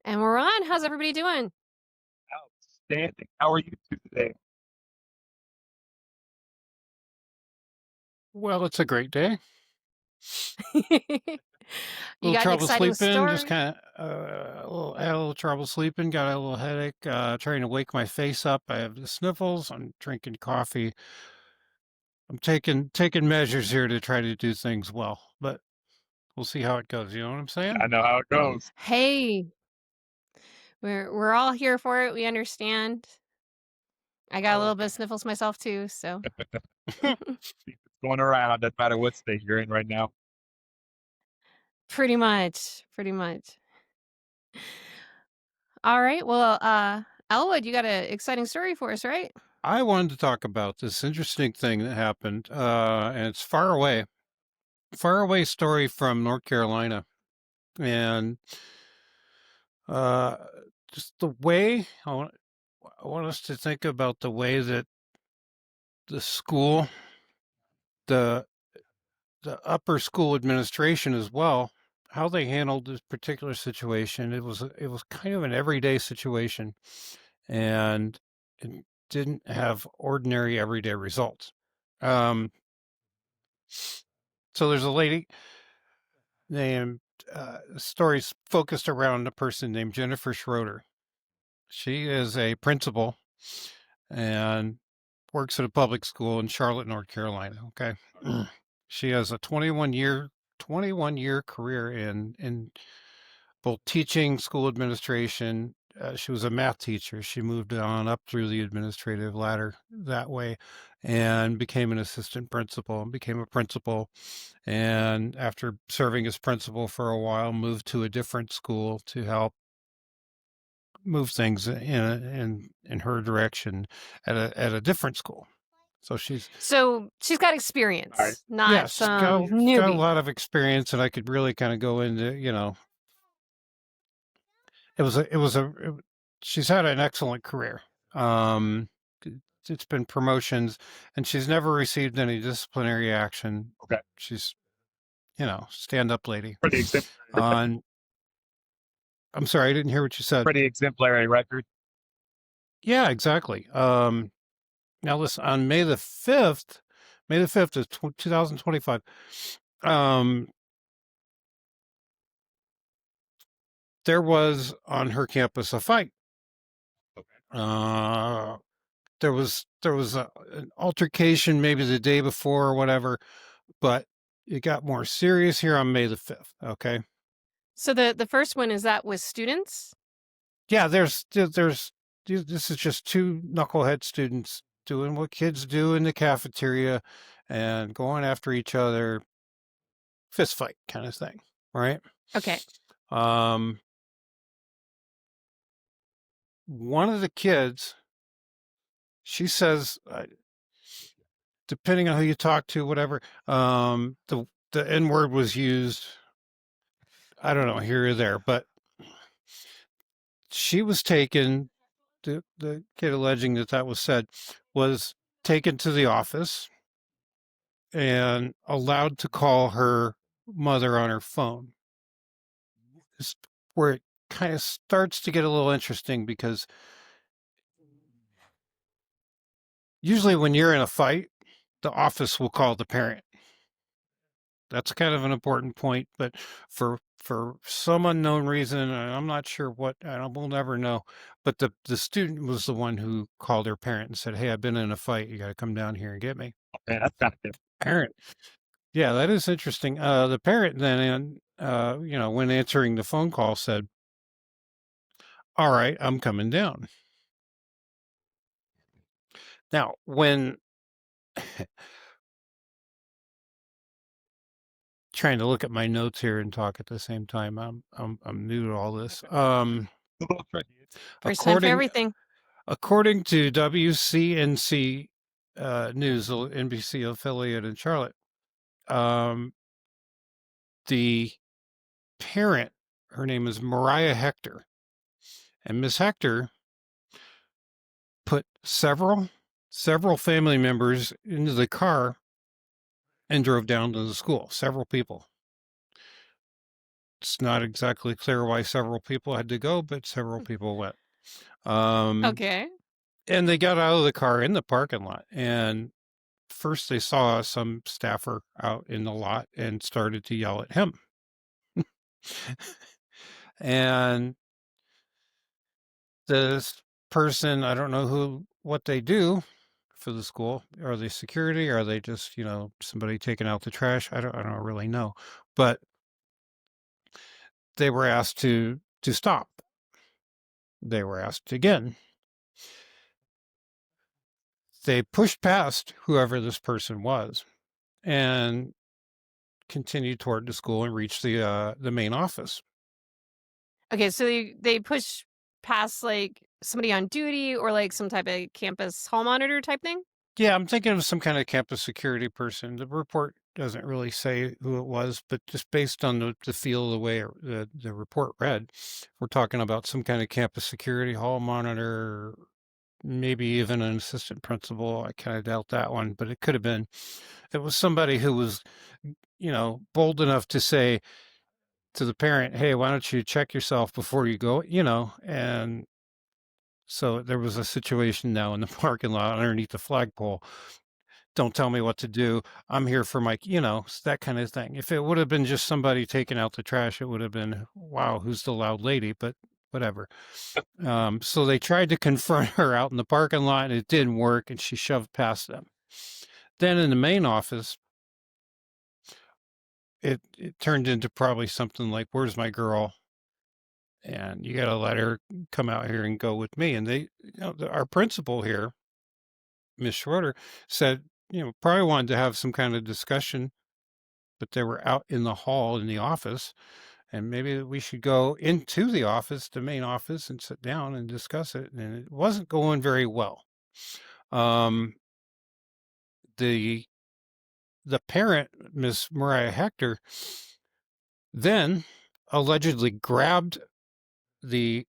And we're on. How's everybody doing? Outstanding. How are you two today? Well, it's a great day. A You little got an trouble exciting sleeping, just story? kind of had a little trouble sleeping, got a little headache, trying to wake my face up. I have the sniffles. I'm drinking coffee. I'm taking measures here to try to do things well, but we'll see how it goes. You know what I'm saying? I know how it goes. Hey, we're all here for it. We understand. I got a little bit of Okay. sniffles myself too, so It's going around, doesn't matter what state you're in right now. pretty much, pretty much. All right. Well, Elwood, you got an exciting story for us, right? I wanted to talk about this interesting thing that happened, and it's far away story from North Carolina, and uh, just the way I want us to think about the way that the school, the the upper school administration as well, how they handled this particular situation. It was kind of an everyday situation, and it didn't have ordinary everyday results. Um, so there's a lady named stories focused around a person named Jennifer Schroeder. She is a principal and works at a public school in Charlotte, North Carolina. Okay. She has a 21-year career in both teaching, school administration. She was a math teacher. She moved on up through the administrative ladder that way and became an assistant principal and became a principal. And after serving as principal for a while, moved to a different school to help move things in her direction at a different school. So So she's got All right. experience, not yes, some got a newbie. lot of experience, and I could really kind of go into, she's had an excellent career. Um, it's been promotions, and she's never received any disciplinary action. Okay. She's, stand up lady. Pretty exemplary record. On, I'm sorry, I didn't hear what you said. Pretty exemplary record. Yeah, exactly. Now listen, on May the 5th of 2025, um, there was on her campus a fight. Okay. There was an altercation maybe the day before or whatever, but it got more serious here on May the 5th. Okay. So the first one is that with students? Yeah, this is just two knucklehead students doing what kids do in the cafeteria and going after each other, fist fight kind of thing, right? Okay. Um, one of the kids, she says, depending on who you talk to, whatever, the N word was used. I don't know here or there, but she was taken. The kid alleging that was said was taken to the office and allowed to call her mother on her phone. It's where it kind of starts to get a little interesting because usually when you're in a fight, the office will call the parent. That's kind of an important point, but for some unknown reason, and I'm not sure what, and we'll never know, but the student was the one who called her parent and said, "Hey, I've been in a fight. You got to come down here and get me." Okay, that's kind of good. Parent. Yeah, that is interesting. The parent then, when answering the phone call said, "All right, I'm coming down." Now, when trying to look at my notes here and talk at the same time, I'm new to all this. A little tricky. First time for According everything. according to WCNC News, the NBC affiliate in Charlotte, um, the parent, her name is Mariah Hector, and Miss Hector put several family members into the car and drove down to the school. Several people. It's not exactly clear why several people had to go, but several people went. Um, Okay. and they got out of the car in the parking lot, and first they saw some staffer out in the lot and started to yell at him. And this person, I don't know what they do for the school. Are they security? Are they just, somebody taking out the trash? I don't really know. But they were asked to stop. They were asked again. They pushed past whoever this person was and continued toward the school and reached the main office. Okay, so they push past, like, somebody on duty or, like, some type of campus hall monitor type thing? Yeah, I'm thinking of some kind of campus security person. The report doesn't really say who it was, but just based on the feel of the way the report read, we're talking about some kind of campus security hall monitor, maybe even an assistant principal. I kind of doubt that one, but it could have been. It was somebody who was, bold enough to say to the parent, "Hey, why don't you check yourself before you go?" And so there was a situation now in the parking lot underneath the flagpole. Don't tell me what to do. I'm here for my, that kind of thing. If it would have been just somebody taking out the trash, it would have been, wow, who's the loud lady? But whatever. So they tried to confront her out in the parking lot and it didn't work. And she shoved past them. Then in the main office, it turned into probably something like, "Where's my girl? And you got to let her come out here and go with me." And our principal here, Miss Schroeder, said, probably wanted to have some kind of discussion, but they were out in the hall in the office, and maybe we should go into the office, the main office, and sit down and discuss it. And it wasn't going very well. Um, the the parent, Miss Mariah Hector, then allegedly grabbed the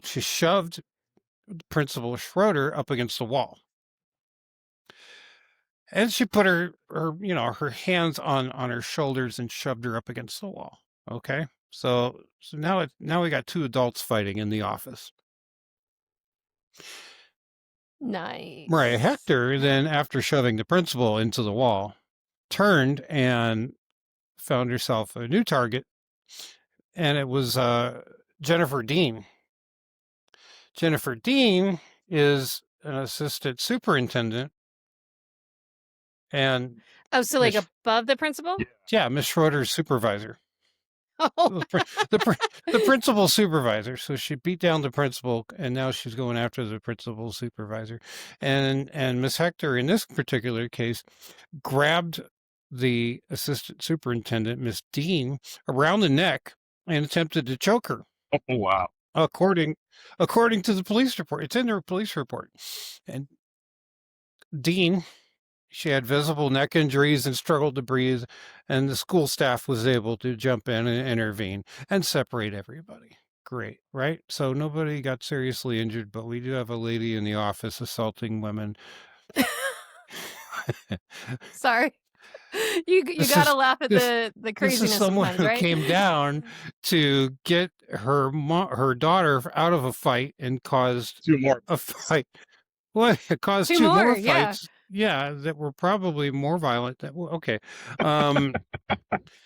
she shoved Principal Schroeder up against the wall. And she put her hands on her shoulders and shoved her up against the wall. Okay. So now we got two adults fighting in the office. Mariah Nice. Hector then, after shoving the principal into the wall, turned and found herself a new target, and it was Jennifer Dean. Jennifer Dean is an assistant superintendent, and Oh, so, like, Miss above the principal? Yeah. yeah, Miss Schroeder's supervisor. Oh. The principal supervisor. So she beat down the principal, and now she's going after the principal supervisor. And Miss Hector, in this particular case, grabbed the assistant superintendent, Miss Dean, around the neck and attempted to choke her. Oh, wow. According to the police report, it's in their police report. And Dean, she had visible neck injuries and struggled to breathe, and the school staff was able to jump in and intervene and separate everybody. Great, right? So nobody got seriously injured, but we do have a lady in the office assaulting women. Sorry. You This gotta is laugh at this the this is craziness someone sometimes, who right? came down to get her daughter out of a fight and caused Two more. a fight. Well, it caused 2 two more, more yeah. fights. Yeah, that were probably more violent. Okay. Um,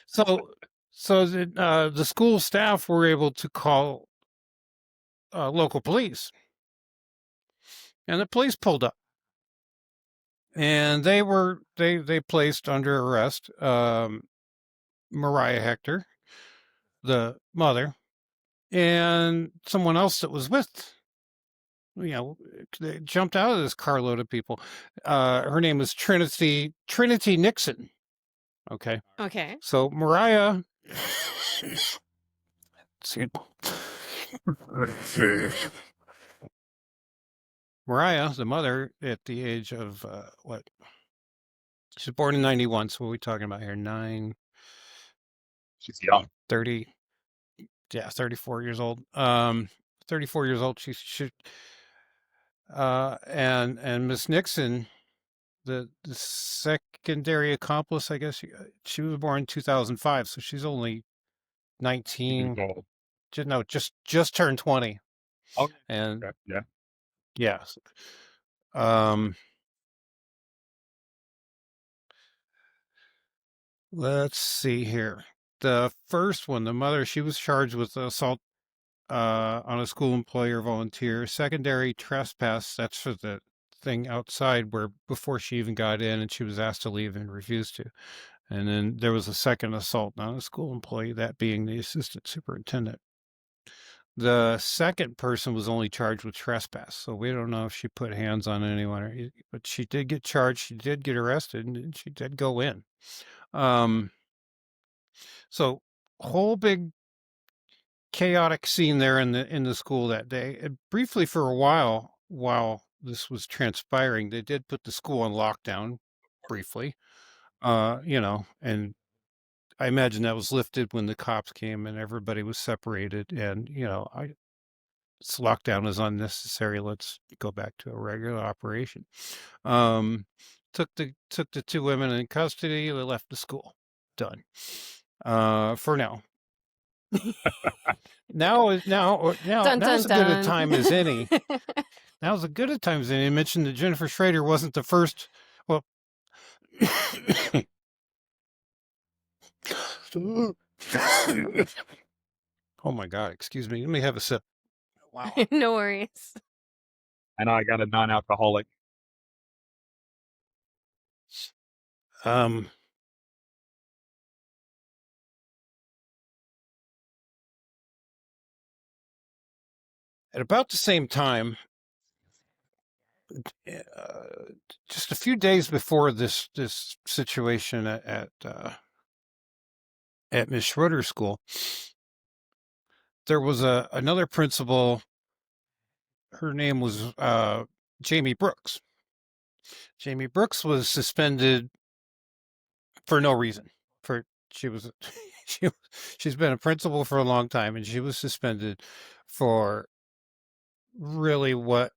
so the school staff were able to call local police, and the police pulled up, and they placed under arrest Mariah Hector, the mother, and someone else that was with. They jumped out of this carload of people. Her name was Trinity Nixon. Okay. Okay. So Mariah, see, Mariah, the mother, at the age of what? She was born in 91. So what are we talking about here? She's young. 30, yeah, 34 years old. 34 years old. She and Miss Nixon, the secondary accomplice, I guess she was born in 2005. So she's only 19, Years old. no, just turned 20. Oh, And okay. Yeah. yeah. Um, let's see here. The first one, the mother, she was charged with assault on a school employee or volunteer. Secondary trespass, that's for the thing outside where before she even got in and she was asked to leave and refused to. And then there was a second assault on a school employee, that being the assistant superintendent. The second person was only charged with trespass, so we don't know if she put hands on anyone, but she did get charged. She did get arrested, and she did go in. So whole big chaotic scene there in the school that day. And briefly, for a while this was transpiring, they did put the school on lockdown briefly. And I imagine that was lifted when the cops came and everybody was separated. And this lockdown is unnecessary. Let's go back to a regular operation. Um, took the two women in custody. They left the school. Done. For now. Dun Now's dun as good a dun. time as any. Now's as good a time as any. I mentioned that Jennifer Schrader wasn't the first. Well, oh my God! Excuse me. Let me have a sip. Wow. No worries. And I got a non-alcoholic. Um. At about the same time, just a few days before this situation at Miss Schroeder's school, there was another principal. Her name was Jamie Brooks. Jamie Brooks was suspended for no reason. For she was she's been a principal for a long time, and she was suspended for really what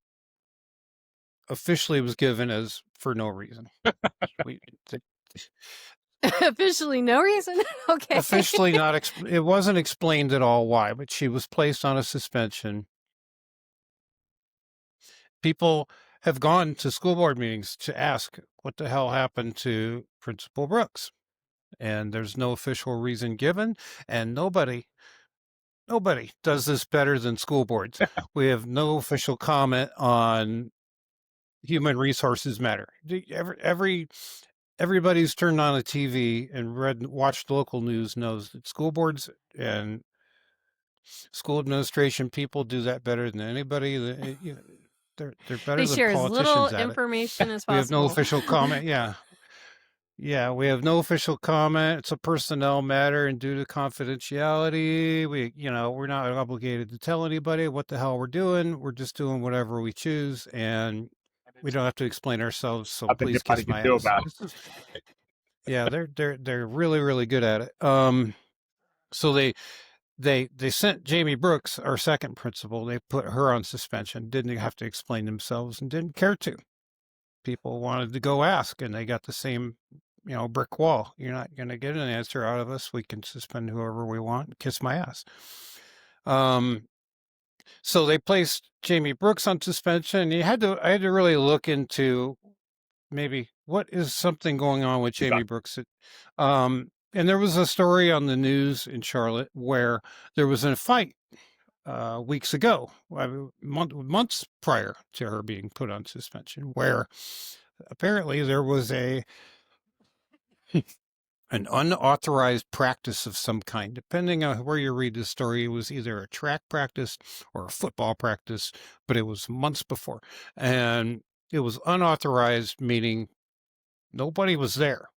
officially was given as for no reason. we Officially, no reason. Okay. Officially not. It wasn't explained at all why, but she was placed on a suspension. People have gone to school board meetings to ask what the hell happened to Principal Brooks, and there's no official reason given, and nobody does this better than school boards. We have no official comment on human resources matter. Everybody's turned on a TV and watched local news knows that school boards and school administration people do that better than anybody. They're better They than share as little politicians at it. information as We have no possible. official comment. Yeah, we have no official comment. It's a personnel matter, and due to confidentiality, we're not obligated to tell anybody what the hell we're doing. We're just doing whatever we choose, and we don't have to explain ourselves. So Nothing please anybody kiss can my do ass. about it. Yeah, they're really really good at it. So they sent Jamie Brooks, our second principal. They put her on suspension. Didn't have to explain themselves, and didn't care to. People wanted to go ask, and they got the same brick wall. You're not going to get an answer out of us. We can suspend whoever we want. Kiss my ass. So they placed Jamie Brooks on suspension. I had to really look into maybe what is something going on with Jamie Brooks. And there was a story on the news in Charlotte where there was a fight weeks ago, months prior to her being put on suspension, where apparently there was an unauthorized practice of some kind. Depending on where you read the story, it was either a track practice or a football practice, but it was months before. And it was unauthorized, meaning nobody was there.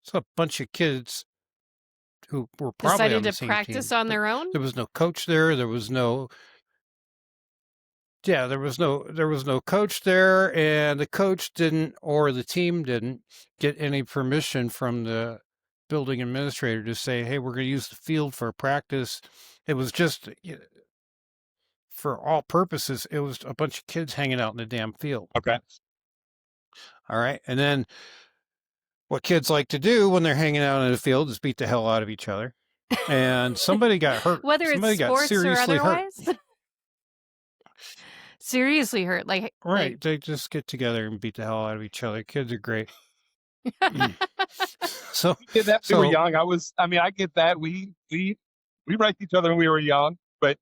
So a bunch of kids who were probably on Decided the to same team. practice on their own? There was no coach there. There was no coach there, and the coach didn't, or the team didn't get any permission from the building administrator to say, hey, we're going to use the field for practice. It was just, for all purposes, it was a bunch of kids hanging out in the damn field. Okay. All right. And then what kids like to do when they're hanging out in the field is beat the hell out of each other. and somebody got hurt. Whether it's Somebody got sports or seriously hurt. otherwise. Seriously hurt, like Right. They just get together and beat the hell out of each other. Kids are great. So, We did that when we were young. I get that. We raised each other when we were young, but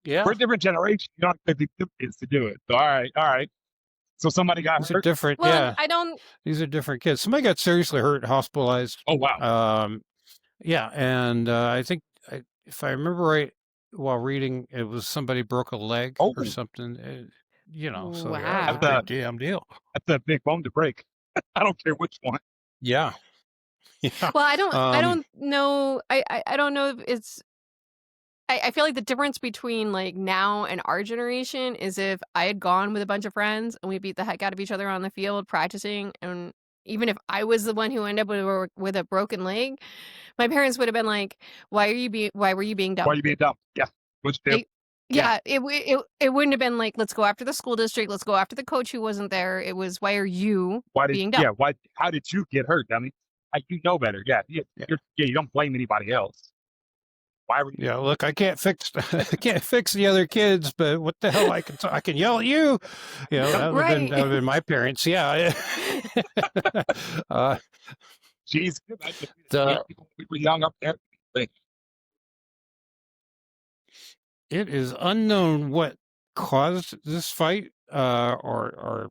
yeah, we're a different generation. You don't expect the kids to do it. So, all right. So somebody got these are hurt. different. well, Yeah, I don't these are different kids. Somebody got seriously hurt, hospitalized. Oh wow. Yeah, and I think if I remember right, while reading, it was somebody broke a leg Oh, or something. So yeah, it was a that's wow. big damn deal. a big bone to break. I don't care which one. Yeah, yeah. Well, I don't know. I don't know if it's I feel like the difference between like now and our generation is if I had gone with a bunch of friends and we beat the heck out of each other on the field practicing, and even if I was the one who ended up with a broken leg, my parents would have been like, why were you being Why dumb?" are you being dumb? Yeah. Which do? Like, Yeah. yeah, it wouldn't have been like, let's go after the school district, let's go after the coach who wasn't there. It was, why are you being dumb? How did you get hurt, dummy? You know better. Yeah. Yeah. You don't blame anybody else. Why were you? Yeah, look, I can't fix the other kids, but what the hell, I can yell at you. That would have Right. been my parents. Yeah. Jeez, The we were young up there. It is unknown what caused this fight, or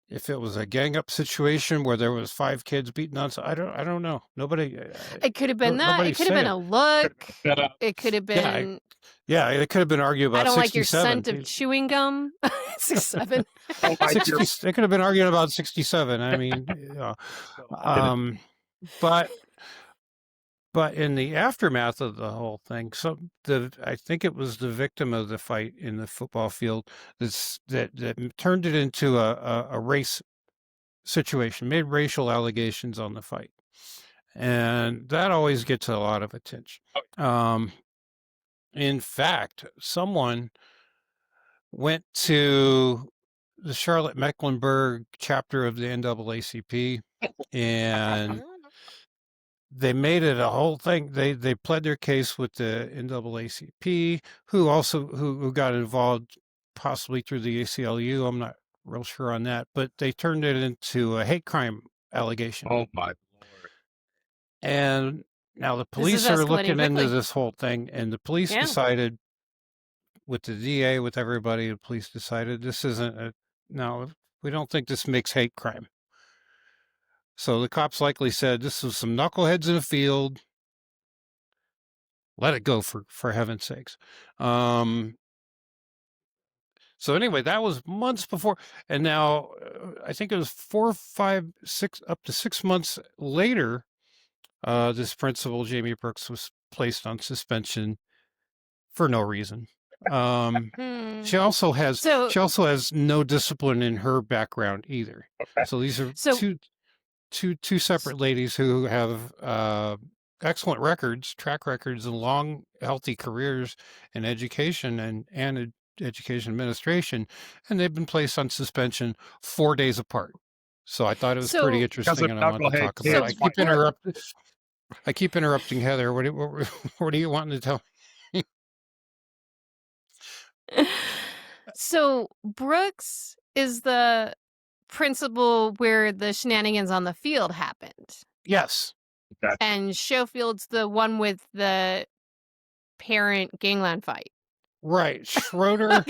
if it was a gang up situation where there was 5 kids beating on. I don't know. Nobody. It could have been that. Nobody It could have been said. a look. That, It could have Yeah, been, yeah. It could have been argued I about don't like your 67. scent of chewing gum. 67. oh my 60. dear. They could have been arguing about 67. I mean, but in the aftermath of the whole thing, I think it was the victim of the fight in the football field that turned it into a race situation, made racial allegations on the fight, and that always gets a lot of attention. In fact, someone went to the Charlotte Mecklenburg chapter of the NAACP, and they made it a whole thing. They pled their case with the NAACP, who got involved possibly through the ACLU. I'm not real sure on that, but they turned it into a hate crime allegation. Oh my Lord. And now the This is police are escalating looking into quickly. this whole thing, and the police Yeah. decided, with the DA, with everybody, the police decided this isn't no, we don't think this makes hate crime. So the cops likely said, this was some knuckleheads in the field. Let it go, for heaven's sakes. So anyway, that was months before, and now I think it was 4, 5, 6, up to 6 months later, this principal, Jamie Brooks, was placed on suspension for no reason. She also has no discipline in her background either. Okay. So these are two separate ladies who have excellent track records, and long, healthy careers in education and education administration, and they've been placed on suspension 4 days apart. So I thought it was pretty interesting, and I wanted to talk about it. I keep interrupting Heather. What are you wanting to tell me? So Brooks is the principal where the shenanigans on the field happened. Yes. Okay. And Schofield's the one with the parent gangland fight. Right. Schroeder's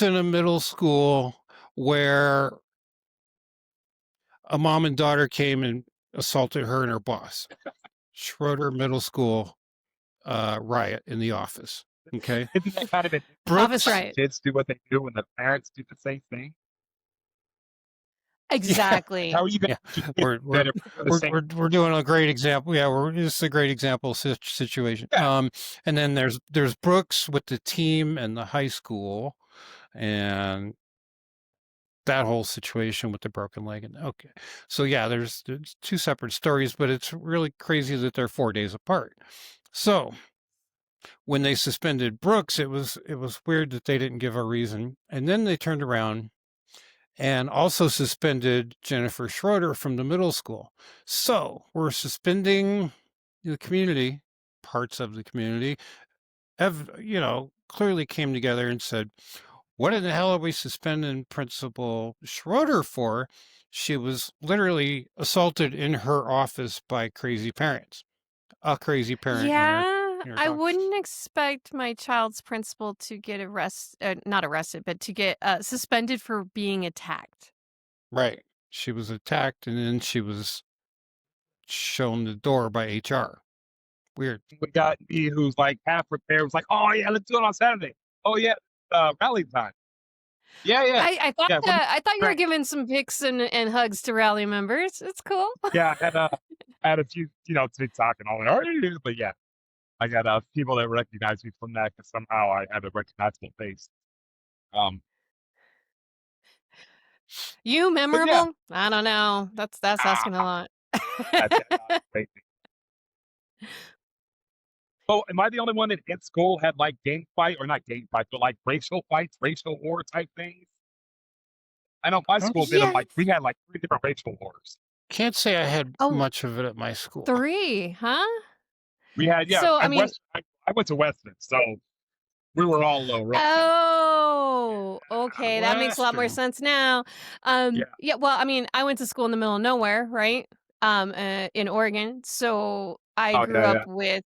in a middle school where a mom and daughter came and assaulted her and her boss. Schroeder Middle School riot in the office. Okay. Isn't that kind of it? Office riot. Kids do what they do when the parents do the same thing. Exactly. How are you going we're doing a great example. Yeah, this is a great example situation. Yeah. And then there's Brooks with the team and the high school, and that whole situation with the broken leg. And okay, so yeah, there's 2 separate stories, but it's really crazy that they're 4 days apart. So when they suspended Brooks, it was weird that they didn't give a reason, and then they turned around and also suspended Jennifer Schroeder from the middle school. So we're suspending the community, parts of the community, have, clearly came together and said, "What in the hell are we suspending Principal Schroeder for? She was literally assaulted in her office by crazy parents, a crazy parent Yeah, in her I talk." wouldn't expect my child's principal to get not arrested, but to get, suspended for being attacked. Right. She was attacked and then she was shown the door by HR. Weird. We got me who's like half prepared, was like, "Oh yeah, let's do it on Saturday. Oh yeah, rally time. Yeah, yeah, I thought, yeah. We're gonna I thought you were track." giving some pics and hugs to rally members. It's cool. Yeah, I had a few, TikTok and all that. But yeah, I got people that recognize me from that because somehow I have a recognizable face. Um, You but yeah, memorable? I don't know. That's asking a ah, lot. that's crazy. Oh, am I the only one that in school had like gang fight or not gang fight, but like racial fights, racial war type things? I know my school did them Yeah. like we had like three different racial wars. Can't say I had Oh, much of it at my school. 3, huh? We had yeah, So, I I'm mean, West. I went to Western, so we were all rough. oh, okay, that makes a lot more Western. sense now. Yeah. Yeah, well, I mean, I went to school in the middle of nowhere, right? In Oregon, so I Oh grew yeah, up yeah. with,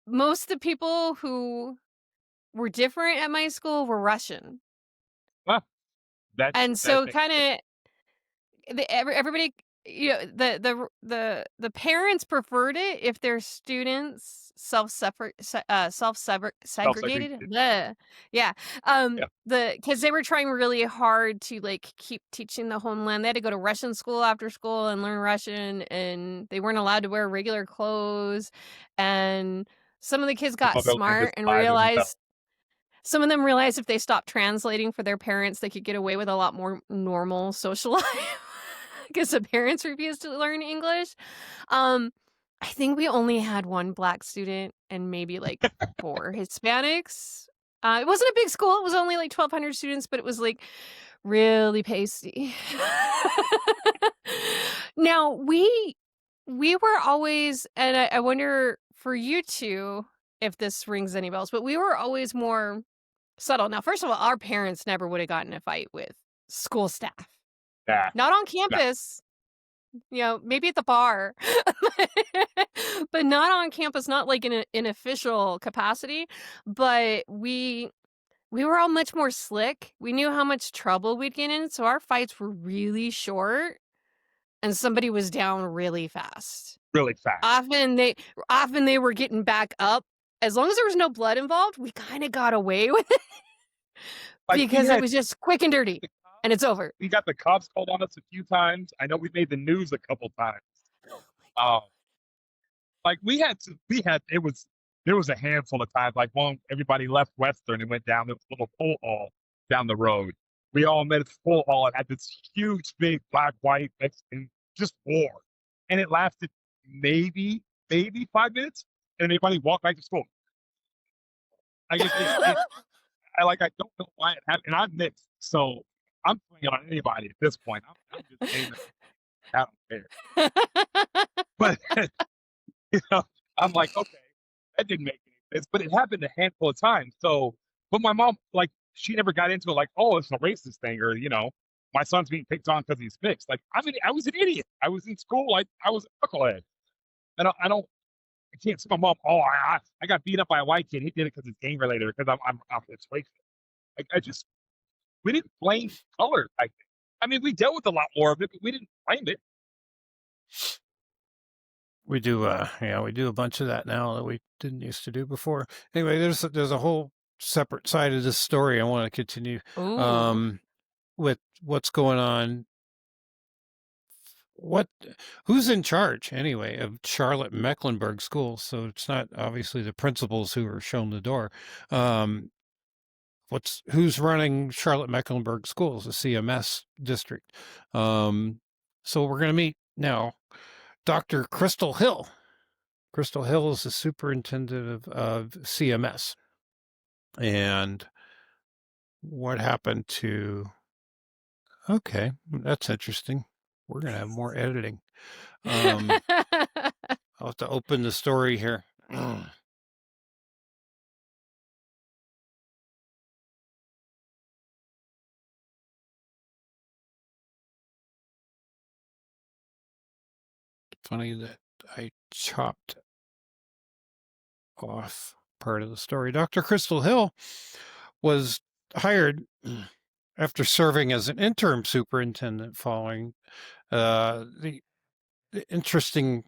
most of the people who were different at my school were Russian, Well, that and that so makes sense. kinda everybody, the parents preferred it if their students segregated. Self-segregated. Bleh. Yeah, Yeah. because they were trying really hard to, like, keep teaching the homeland. They had to go to Russian school after school and learn Russian, and they weren't allowed to wear regular clothes, and some of the kids Some got of their language smart and alive and well. realized some of them realized if they stopped translating for their parents, they could get away with a lot more normal social life because the parents refused to learn English. Um, I think we only had 1 black student and maybe, like, 4 Hispanics. It wasn't a big school, it was only, like, 1,200 students, but it was, like, really pasty. Now, we were always, and I wonder for you 2 if this rings any bells, but we were always more subtle. Now, first of all, our parents never would have gotten in a fight with school staff. Nah, Not on nah. campus, maybe at the bar, but not on campus, not like in an official capacity. But we were all much more slick. We knew how much trouble we'd get in, so our fights were really short, and somebody was down really fast. Really fast. Often they often they were getting back up. As long as there was no blood involved, we kinda got away with it Like because it was just quick and dirty, the cops, and it's over. we got the cops called on us a few times. I know we made the news a couple times. Oh my Um, like we had there was a handful of times like when everybody left Western and went down this little pool hall down the road. We all met at the pool hall and had this huge big black white Mexican just war. And it lasted maybe 5 minutes and everybody walked back to school. Like I don't know why it happened. And I'm mixed, so I'm swinging on anybody at this point. I'm just aiming. I don't care. god. But you know, I'm like, okay, that didn't make any sense. But it happened a handful of times. So, but my mom, like, she never got into it. Like, oh, it's a racist thing, or my son's being picked on because he's mixed. Like, I was an idiot. I was in school. Like, I was a knucklehead. I can't see my mom. Oh, I got beat up by a white kid. He did it because it's gang related, or because I'm it's racist. I just we didn't blame color. I mean, we dealt with a lot more of it, but we didn't blame it. We do, yeah, we do a bunch of that now that we didn't used to do before. Anyway, there's a whole separate side of this story I want to continue, Ooh. um, with what's going on. What, who's in charge anyway of Charlotte Mecklenburg schools? So it's not obviously the principals who are shown the door. Um, who's running Charlotte Mecklenburg schools, the CMS district? Um, so we're going to meet now Dr. Crystal Hill. Crystal Hill is the superintendent of CMS. And what happened to, okay, that's interesting. We're going to have more editing. Um, I'll have to open the story here. Funny that I chopped off part of the story. Dr. Crystal Hill was hired after serving as an interim superintendent following the interesting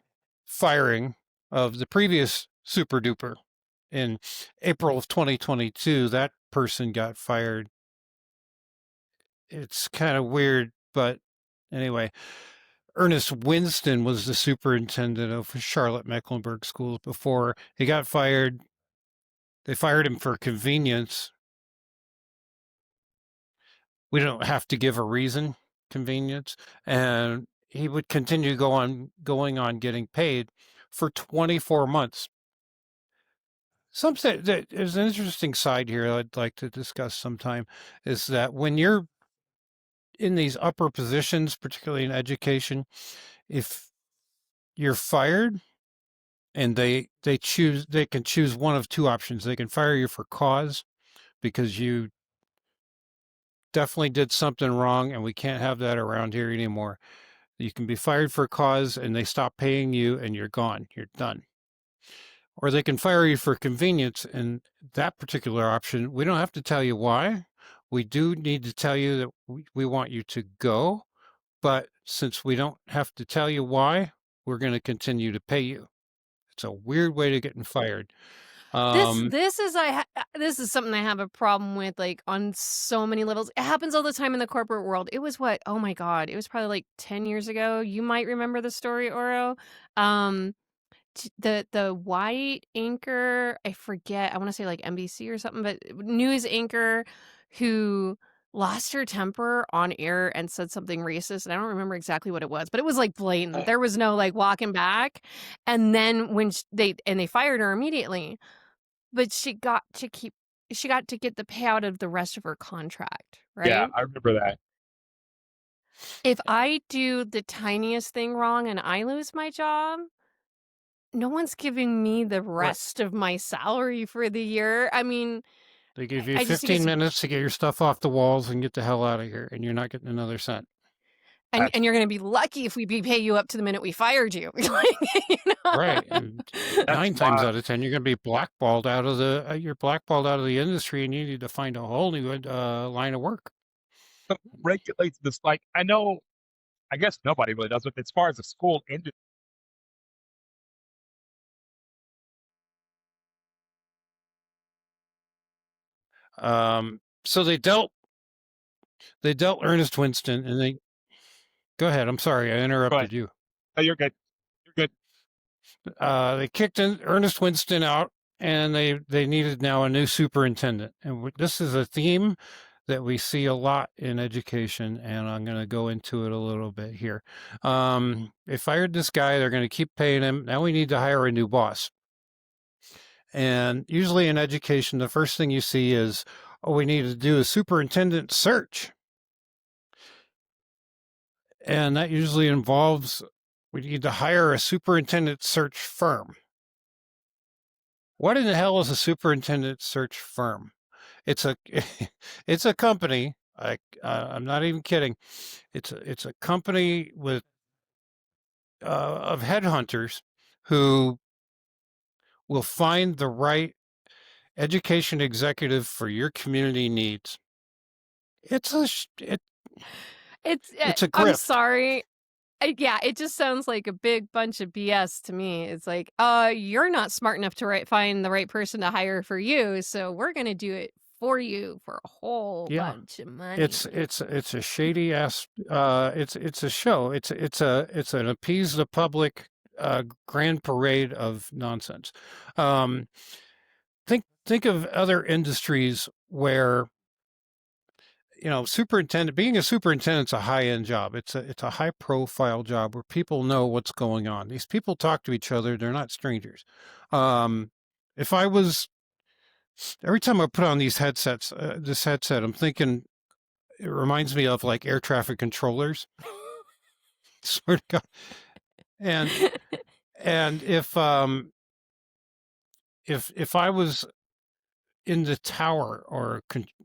firing of the previous super duper in April of 2022. That person got fired. It's kind of weird, but anyway, Ernest Winston was the superintendent of Charlotte Mecklenburg Schools before he got fired. They fired him for convenience. We don't have to give a reason, convenience. And he would continue going on getting paid for 24 months. Something that is an interesting side here I'd like to discuss sometime is that when you're in these upper positions, particularly in education, if you're fired and they can choose one of two options. They can fire you for cause because you definitely did something wrong and we can't have that around here anymore. You can be fired for cause and they stop paying you and you're gone. You're done. Or they can fire you for convenience. And that particular option, we don't have to tell you why. We do need to tell you that we want you to go. But since we don't have to tell you why, we're going to continue to pay you. It's a weird way to getting fired. This is something I have a problem with, like, on so many levels. It happens all the time in the corporate world. It was what? Oh my god, it was probably, like, 10 years ago. You might remember the story, Oro. Um, the white anchor, I forget, I wanna say, like, NBC or something, but news anchor who lost her temper on air and said something racist, and I don't remember exactly what it was, but it was, like, blatant. There was no, like, walking back, and then when sh they fired her immediately. But she got to get the payout of the rest of her contract, Yeah, right? I remember that. If I do the tiniest thing wrong and I lose my job, no one's giving me the Right. rest of my salary for the year. I mean, They give you I just think 15 it's minutes to get your stuff off the walls and get the hell out of here, and you're not getting another cent. and you're gonna be lucky if we pay you up to the minute we fired you. Like, you Right. And That's 9 times why out of 10, you're going to be blackballed out of you're blackballed out of the industry and you need to find a whole new line of work. regulates this. Like, I know, I guess nobody really does, but as far as the school industry, So they dealt Ernest Winston and they go ahead. I'm sorry. I but interrupted you. oh, you're good. You're good. They kicked Ernest Winston out and they needed now a new superintendent. And this is a theme that we see a lot in education, and I'm going to go into it a little bit here. They fired this guy. They're going to keep paying him. Now we need to hire a new boss. And usually in education, the first thing you see is, oh, we need to do a superintendent search. And that usually involves, we need to hire a superintendent search firm. What in the hell is a superintendent search firm? It's a it's a company. I'm not even kidding. It's a company with of headhunters who will find the right education executive for your community needs. it's It's a I'm grift. sorry. Yeah, it just sounds like a big bunch of BS to me. It's like, you're not smart enough to find the right person to hire for you, so we're gonna do it for you for a whole Yeah. bunch of money. It's a shady ass it's a show. It's an appease the public grand parade of nonsense. Um think of other industries where being a superintendent's a high-end job. It's a high-profile job where people know what's going on. These people talk to each other. They're not strangers. If I was every time I put on these headsets, this headset, I'm thinking it reminds me of like air traffic controllers. Swear to God. And And if I was in the tower or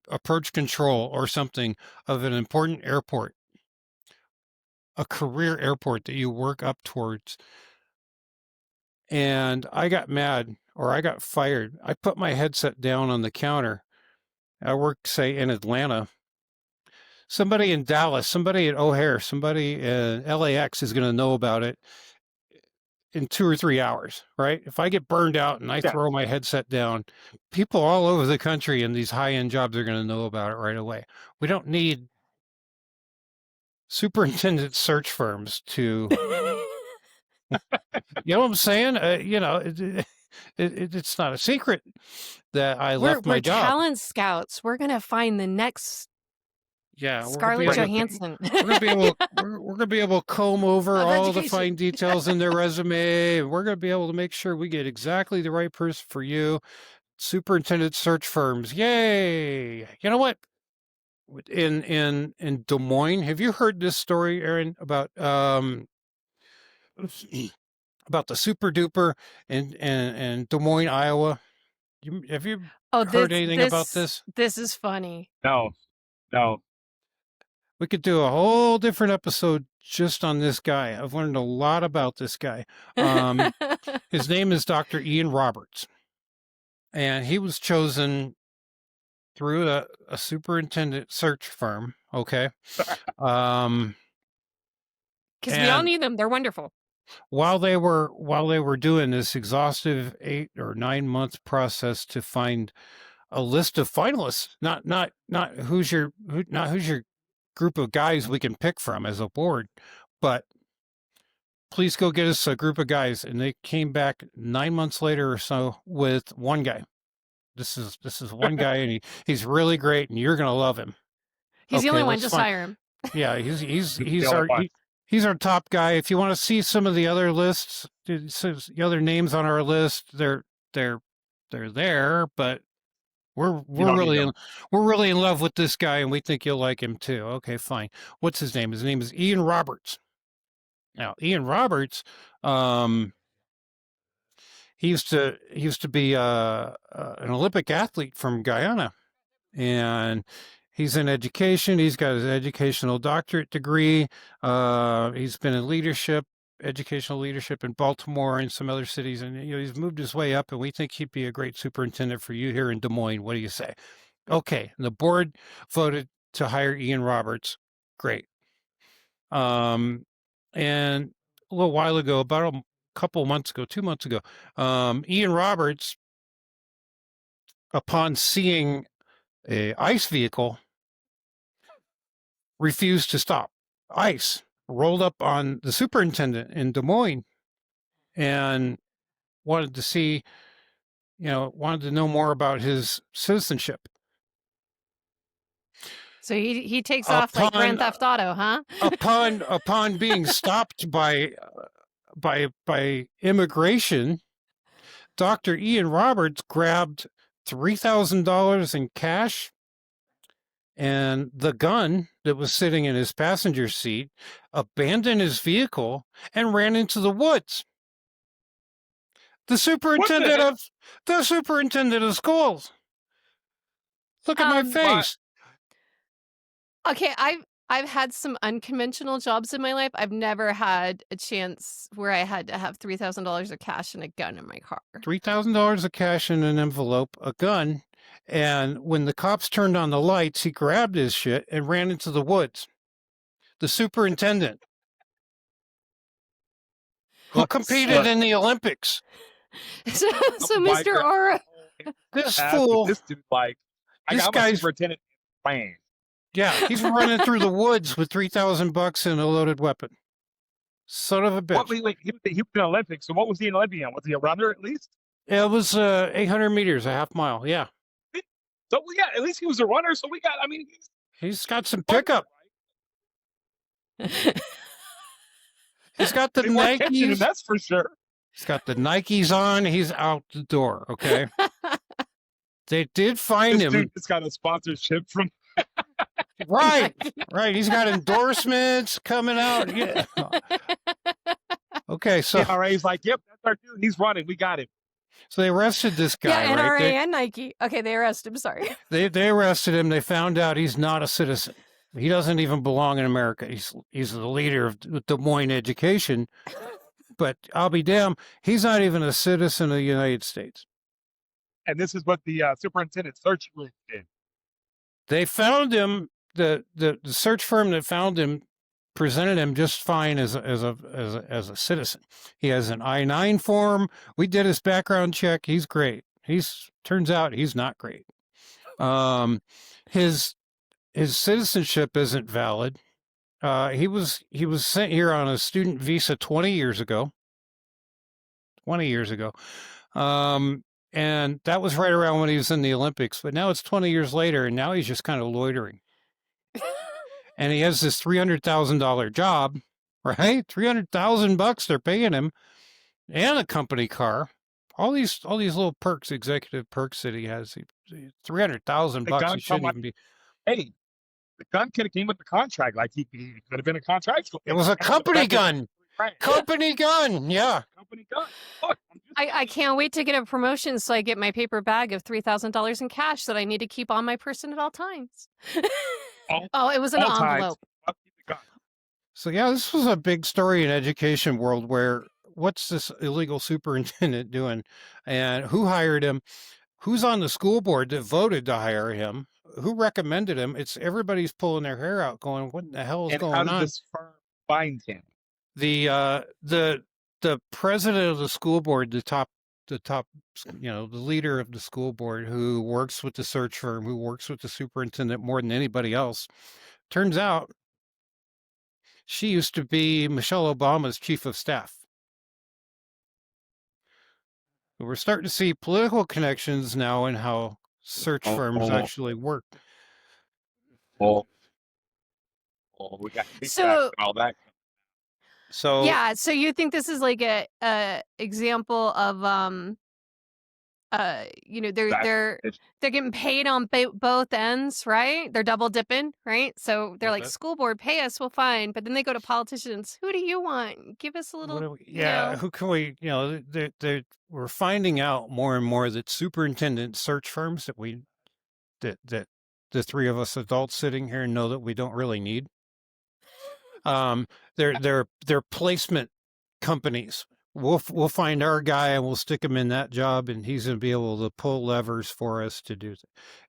approach control or something of an important airport, a career airport that you work up towards, and I got mad or I got fired, I put my headset down on the counter. I work, say, in Atlanta. Somebody in Dallas, somebody at O'Hare, somebody in LAX is going to know about it in 2 or 3 hours, right? If I get burned out and I Yeah. throw my headset down, people all over the country in these high-end jobs are going to know about it right away. We don't need superintendent search firms to, you know what I'm saying? It's not a secret that I left We're my job. talent scouts. We're gonna find the next Yeah, we're gonna be Scarlett able Right. to Johansson we're gonna be able to comb over of all the education. fine details in their resume. And we're gonna be able to make sure we get exactly the right person for you. Superintendent search firms, yay! You know what? In Des Moines, have you heard this story, Aaron, about about the super duper in Des Moines, Iowa? Have you Oh, heard anything about this? this is funny. No, no. We could do a whole different episode just on this guy. I've learned a lot about this guy. His name is Dr. Ian Roberts, and he was chosen through a superintendent search firm. Okay. Because we all And need them. They're wonderful. while they were doing this exhaustive 8 or 9 month process to find a list of finalists, not who's your group of guys we can pick from as a board, but please go get us a group of guys. And they came back 9 months later or so with one guy. This is one guy, and he's really great, and you're gonna love him. He's the Okay, only one. let's Just find. hire him. Yeah, The only one. he's our top guy. If you want to see some of the other lists, the other names on our list, they're there, but we're You don't need them. we're really in love with this guy, and we think you'll like him too. Okay, fine. What's his name? His name is Ian Roberts. Now, Ian Roberts, he used to be an Olympic athlete from Guyana, and he's in education. He's got his educational doctorate degree. He's been in educational leadership in Baltimore and some other cities, and he's moved his way up. And we think he'd be a great superintendent for you here in Des Moines. What do you say? Okay, the board voted to hire Ian Roberts. Great. And a little while ago, about a couple months ago, 2 months ago, Ian Roberts, upon seeing a ICE vehicle, refused to stop. ICE rolled up on the superintendent in Des Moines and wanted to know more about his citizenship. So he takes off like Grand Theft Auto, huh? upon being stopped by immigration, Dr. Ian Roberts grabbed $3,000 in cash and the gun that was sitting in his passenger seat, abandoned his vehicle, and ran into the woods. The superintendent of schools. Look at my face. Okay, I've had some unconventional jobs in my life. I've never had a chance where I had to have $3,000 of cash and a gun in my car. $3,000 of cash in an envelope, a gun, and when the cops turned on the lights, he grabbed his shit and ran into the woods. The superintendent, who competed in the Olympics. So Mr. Aura, this fool, this dude, like, I'm a superintendent playing. Yeah, he's running through the woods with $3,000 and a loaded weapon. Son of a bitch. Wait, he was in Olympics. So what was he an Olympian? Was he a runner at least? It was 800 meters, a half mile. Yeah. So at least he was a runner. So he's got some pickup. He's got the Nikes. That's for sure. He's got the Nikes on. He's out the door. Okay. They did find him. Dude has got a sponsorship from. Right. He's got endorsements coming out. Yeah. Okay, so NRA's like, yep, that's our dude. He's running. We got him. so they arrested this Yeah, guy, right? NRA and Nike. Okay, they arrested him. Sorry. They arrested him. They found out he's not a citizen. He doesn't even belong in America. He's the leader of Des Moines education, but I'll be damned, he's not even a citizen of the United States. And this is what the superintendent search group did. They found him. The search firm that found him presented him just fine as a citizen. He has an I-9 form. We did his background check. He's great. Turns out he's not great. His citizenship isn't valid. He was sent here on a student visa 20 years ago. 20 years ago. And that was right around when he was in the Olympics. But now it's 20 years later, and now he's just kind of loitering. And he has this $300,000 job, right? $300,000 they're paying him, and a company car. All these little perks, executive perks that he has. $300,000. He shouldn't even be. Hey, the gun could have came with the contract. Like he could have been a contract. It was a company gun. Company gun, yeah. Company gun. Look, I can't wait to get a promotion so I get my paper bag of $3,000 in cash that I need to keep on my person at all times. Oh, it was an envelope. So yeah, this was a big story in education world where what's this illegal superintendent doing, and who hired him? Who's on the school board that voted to hire him? Who recommended him? It's everybody's pulling their hair out, going, "What the hell is going on?" How did this firm find him? The president of the school board, the top, the leader of the school board, who works with the search firm, who works with the superintendent more than anybody else. Turns out she used to be Michelle Obama's chief of staff. We're starting to see political connections now in how search firms actually work. We got so all that. So yeah, so you think this is like a example of they're getting paid on both ends, right? They're double dipping, right? So they're like, school board, pay us, we'll fine. But then they go to politicians. Who do you want? Give us a little. Who can we? We're finding out more and more that superintendent search firms that the three of us adults sitting here know that we don't really need. They're placement companies. We'll find our guy and we'll stick him in that job, and he's going to be able to pull levers for us to do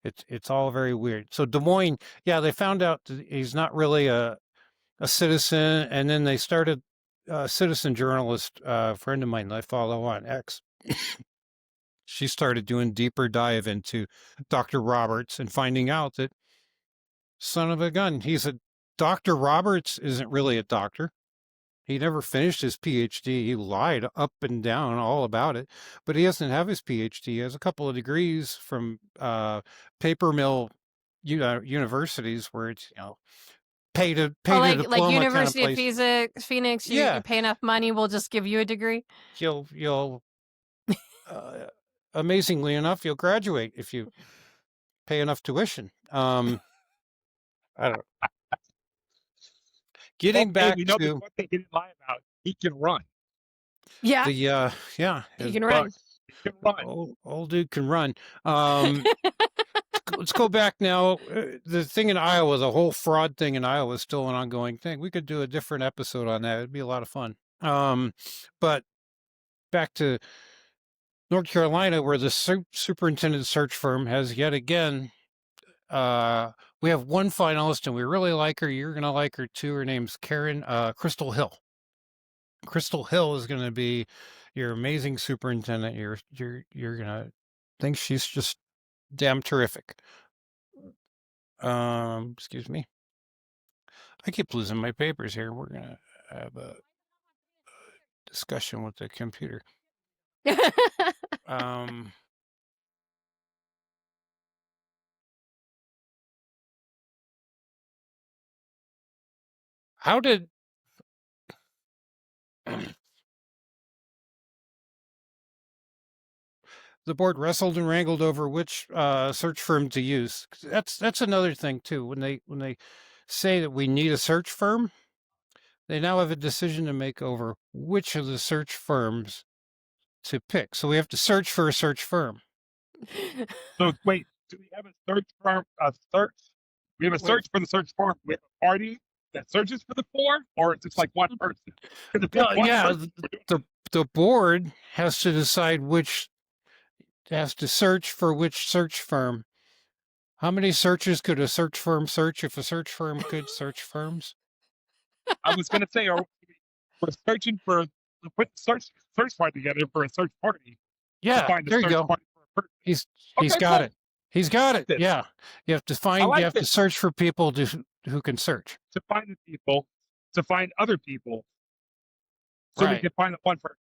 it. It's all very weird. So Des Moines, yeah, they found out that he's not really a citizen, and then they started a citizen journalist, a friend of mine that I follow on X. She started doing deeper dive into Dr. Roberts and finding out that son of a gun, Dr. Roberts isn't really a doctor. He never finished his PhD. He lied up and down all about it, but he doesn't have his PhD. He has a couple of degrees from paper mill universities where it's, pay to like diploma University kind of of Phoenix. You pay enough money, we'll just give you a degree. You'll amazingly enough, you'll graduate if you pay enough tuition. I don't know. Getting back to the one thing he didn't lie about, he can run. Yeah. He can run. He can run. Old dude can run. Let's go back now. The thing in Iowa, the whole fraud thing in Iowa is still an ongoing thing. We could do a different episode on that. It'd be a lot of fun. But back to North Carolina, where the superintendent search firm has yet again, we have one finalist and we really like her. You're going to like her too. Her name's Crystal Hill. Crystal Hill is going to be your amazing superintendent. You're going to think she's just damn terrific. Excuse me. I keep losing my papers here. We're going to have a discussion with the computer. How did the board wrestled and wrangled over which search firm to use? That's another thing too. When they say that we need a search firm, They now have a decision to make over which of the search firms to pick. So we have to search for a search firm. So wait, do we have a search firm? A search? We have a Wait, search for the search firm. We have a party that searches for the four, or it's just like one person? Because if it's well, one yeah, person, we're doing the the board has to decide which has to search for which search firm. How many searches could a search firm search if a search firm could search firms? I was going to say, we're searching for put search party together for a search party to Yeah, find a there you search go. party for a person. He's Okay, got cool. it. He's got it. This Yeah. I You like have to this search for people who can search. to find the people to find other people so we Right. can find the one person.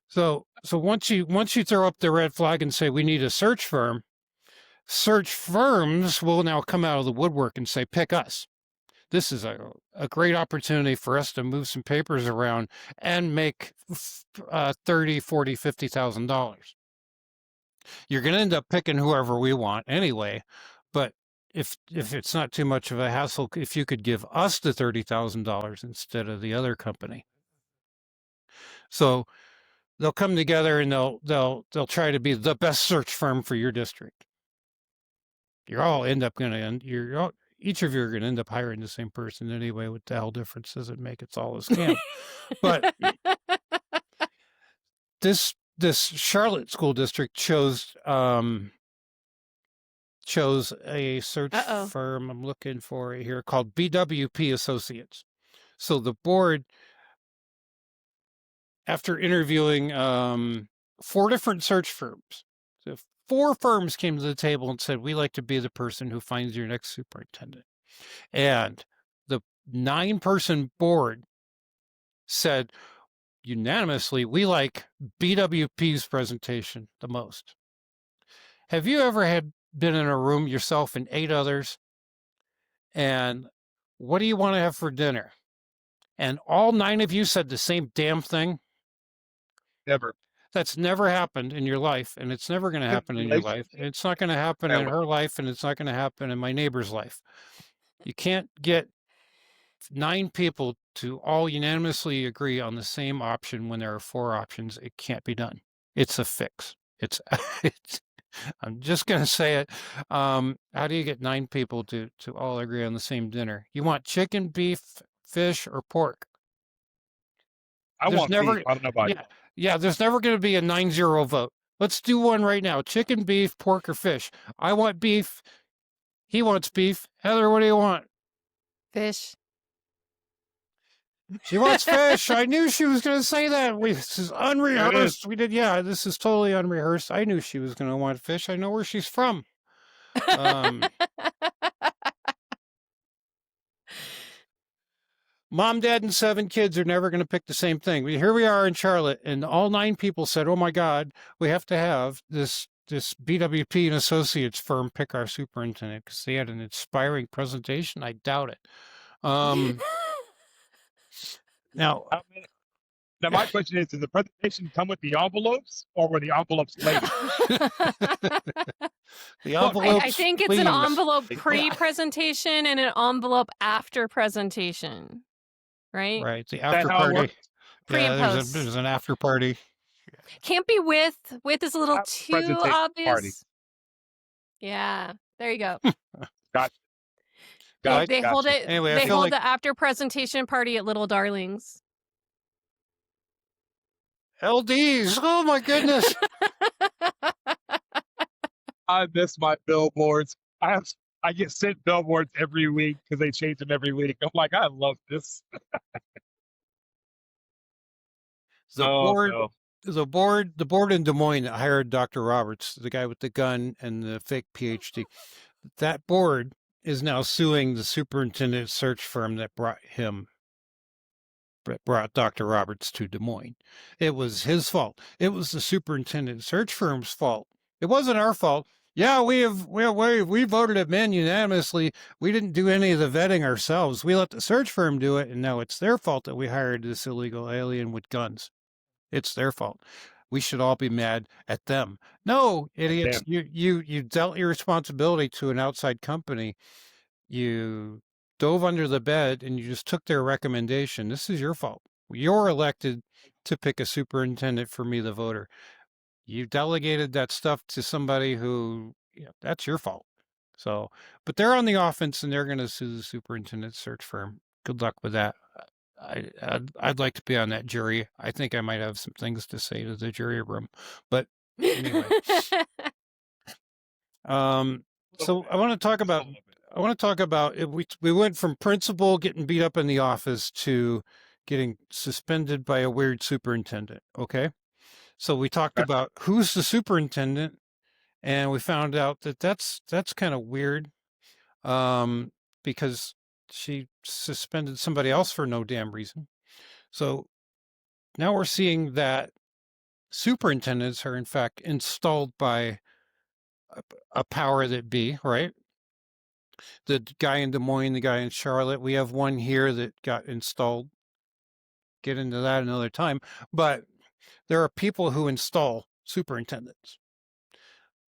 So once you throw up the red flag and say we need a search firm, search firms will now come out of the woodwork and say, pick us. This is a great opportunity for us to move some papers around and make 30, 40, $50,000. You're going to end up picking whoever we want anyway. But if it's not too much of a hassle, if you could give us the $30,000 instead of the other company. So they'll come together and they'll try to be the best search firm for your district. You're all end up going to end. Each of you are going to end up hiring the same person anyway. What the hell difference does it make? It's all a scam. But this Charlotte school district chose a search Uh-oh. firm. I'm looking for it here called BWP Associates. So the board, after interviewing 4 different search firms, so 4 firms came to the table and said, we like to be the person who finds your next superintendent. And the 9-person board said unanimously, we like BWP's presentation the most. Have you ever been in a room yourself and 8 others, and what do you want to have for dinner? And all 9 of you said the same damn thing? Never. That's never happened in your life, and it's never going to In happen in your life. relationship, It's not going to happen in never. her life, and it's not going to happen in my neighbor's life. You can't get 9 people to all unanimously agree on the same option when there are 4 options. It can't be done. It's a fix. It's I'm just going to say it. How do you get 9 people to all agree on the same dinner? You want chicken, beef, fish, or pork? I There's want beef. never, I don't know about you. yeah, there's never going to be a 9-0 vote. Let's do one right now. Chicken, beef, pork, or fish. I want beef. He wants beef. Heather, what do you want? Fish. She wants fish. I knew she was going to say that. This is There it is. unrehearsed. This is totally unrehearsed. I knew she was going to want fish. I know where she's from. Mom, dad, and 7 kids are never going to pick the same thing. Here we are in Charlotte, and all 9 people said, oh my God, we have to have this BWP and Associates firm pick our superintendent because they had an inspiring presentation. I doubt it. Now, Now, my question is: Does the presentation come with the envelopes, or were the envelopes later? the envelopes. I think it's please. an envelope pre-presentation and an envelope after presentation, right? Right, the Is that after how it party. works? Pre Yeah, and post. there's an after party. Can't be with. With is a little After too presentation obvious. party. Yeah, there you go. Gotcha. They hold Gotcha. it. Anyway, I They feel hold like the after presentation party at Little Darlings. LDs. Oh my goodness. I miss my billboards. I get sent billboards every week because they change them every week. I'm like, I love this. The Oh board no. the board in Des Moines that hired Dr. Roberts, the guy with the gun and the fake PhD, that board is now suing the superintendent search firm that brought Dr. Roberts to Des Moines. It was his fault. It was the superintendent search firm's fault. It wasn't our fault. Yeah, we voted him in unanimously. We didn't do any of the vetting ourselves. We let the search firm do it, and now it's their fault that we hired this illegal alien with guns. It's their fault. We should all be mad at them. No, idiots. Damn. You dealt your responsibility to an outside company. You dove under the bed and you just took their recommendation, this is your fault. You're elected to pick a superintendent for me, the voter. You delegated that stuff to somebody who, that's your fault. So, but they're on the offense and they're going to sue the superintendent search firm. Good luck with that. I'd like to be on that jury. I think I might have some things to say to the jury room, but anyway. So I want to talk about we went from principal getting beat up in the office to getting suspended by a weird superintendent. Okay. So we talked about who's the superintendent, and we found out that that's kind of weird, because she suspended somebody else for no damn reason. So now we're seeing that superintendents are in fact installed by a power that be, right? The guy in Des Moines, the guy in Charlotte. We have one here that got installed. Get into that another time. But there are people who install superintendents.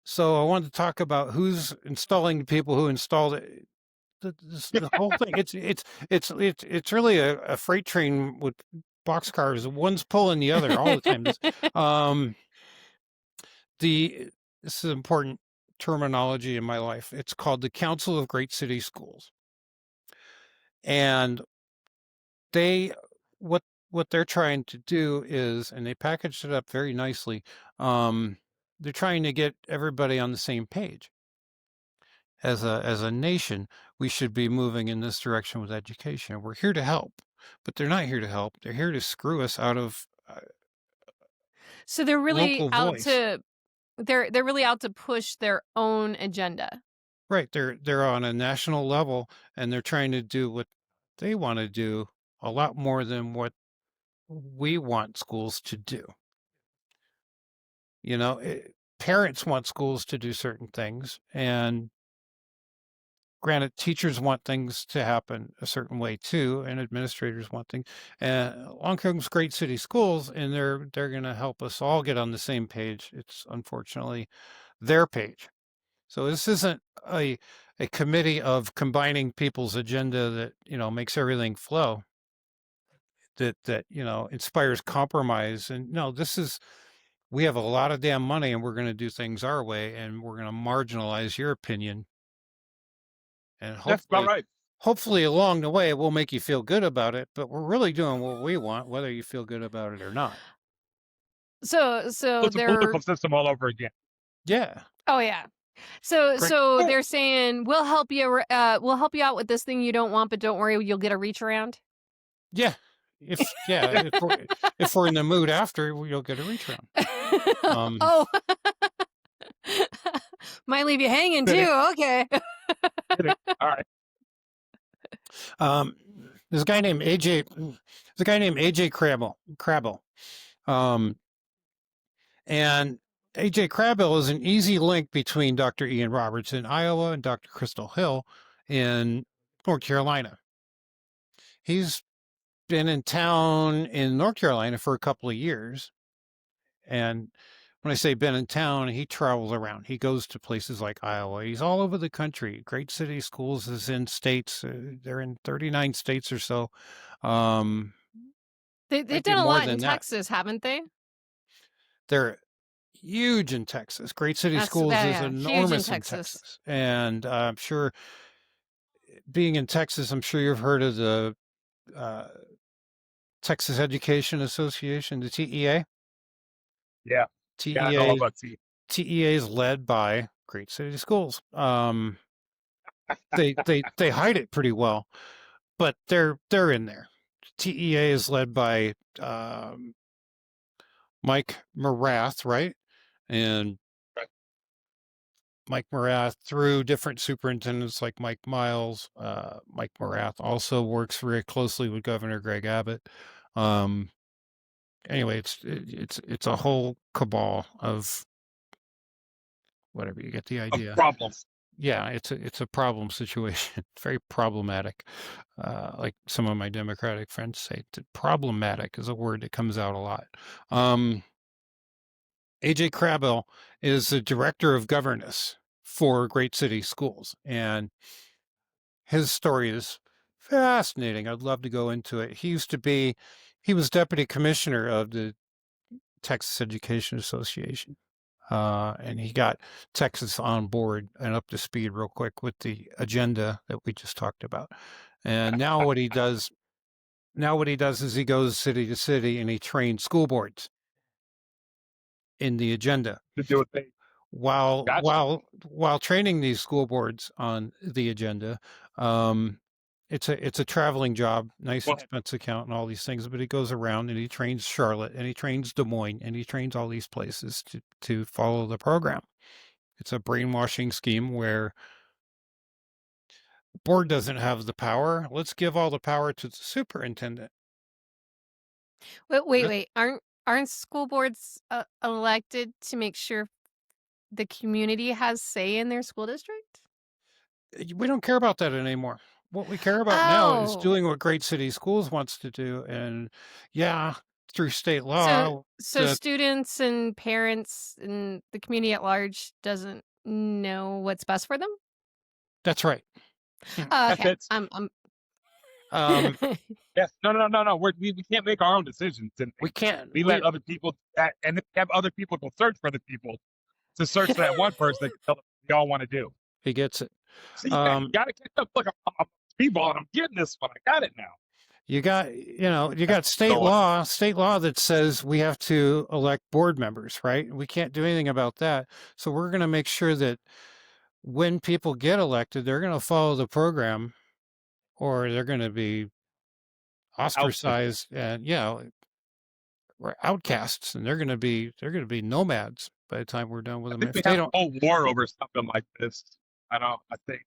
So I wanted to talk about who's installing the people who installed it. The whole thing. It's really a freight train with boxcars. One's pulling the other all the time. This is important terminology in my life. It's called the Council of Great City Schools, and they what they're trying to do is, and they packaged it up very nicely. They're trying to get everybody on the same page. As a nation, we should be moving in this direction with education. We're here to help, but they're not here to help. They're here to screw us out of So they're really local out voice. to they're really out to push their own agenda. Right. They're on a national level and they're trying to do what they want to do a lot more than what we want schools to do. Parents want schools to do certain things, and granted, teachers want things to happen a certain way too, and administrators want things. And along comes Great City Schools, and they're going to help us all get on the same page. It's unfortunately their page. So this isn't a committee of combining people's agenda that makes everything flow. That inspires compromise. And no, we have a lot of damn money, and we're going to do things our way, and we're going to marginalize your opinion. And That's about right. hopefully along the way, we'll make you feel good about it, but we're really doing what we want, whether you feel good about it or not. So It's a they're political system all over again. Yeah. oh yeah. So Great. they're saying we'll help you out with this thing you don't want, but don't worry, you'll get a reach around. Yeah. If we're in the mood after, you'll get a reach around. Oh, might leave you hanging too. Okay. All right. There's a guy named AJ. There's a guy named AJ Crabble. And AJ Crabble is an easy link between Dr. Ian Roberts in Iowa and Dr. Crystal Hill in North Carolina. He's been in town in North Carolina for a couple of years. And when I say been in town, he travels around. He goes to places like Iowa. He's all over the country. Great City Schools is in states. They're in 39 states or so. They've done a lot in Texas, haven't they? They're huge in Texas. Great City Schools is enormous in Texas. And I'm sure, being in Texas, I'm sure you've heard of the Texas Education Association, the TEA. Yeah. TEA is led by Great City Schools. They hide it pretty well, but they're in there. TEA is led by Mike Morath, right? And Mike Morath, through different superintendents like Mike Miles. Mike Morath also works very closely with Governor Greg Abbott. Anyway, it's a whole cabal of whatever. You get the idea. Of problems. Yeah, it's a problem situation. It's very problematic. Like some of my Democratic friends say, problematic is a word that comes out a lot. AJ Crabble is the director of governance for Great City Schools, and his story is fascinating. I'd love to go into it. He was deputy commissioner of the Texas Education Association. And he got Texas on board and up to speed real quick with the agenda that we just talked about. And now what he does is he goes city to city and he trains school boards in the agenda. To do what they gotcha. While training these school boards on the agenda, um, it's a traveling job, nice Well, expense account and all these things, but he goes around and he trains Charlotte and he trains Des Moines and he trains all these places to follow the program. It's a brainwashing scheme where the board doesn't have the power. Let's give all the power to the superintendent. Wait. Aren't school boards elected to make sure the community has say in their school district? We don't care about that anymore. What we care about now is Oh, doing what Great City Schools wants to do, and yeah, through state so law, so the students and parents and the community at large doesn't know what's best for them? that's right. Yeah. Oh, that's okay. it. I'm Yes. Yes. No, no, no, no. We can't make our own decisions, We and can't. we let other people that, and have other people go search for the people to search for that one person that can tell them what we all want to do. He gets it. See, man, you Um, gotta catch up. Look, I'm speedballing. I'm getting this one. I got it now. you That's got so state law that says we have to elect board members, right? We can't do anything about that. So we're going to make sure that when people get elected, they're going to follow the program or they're going to be ousted. ostracized and we're outcasts and they're going to be nomads by the time we're done with I them think if we they have don't. a whole war over something like this. I don't. I think.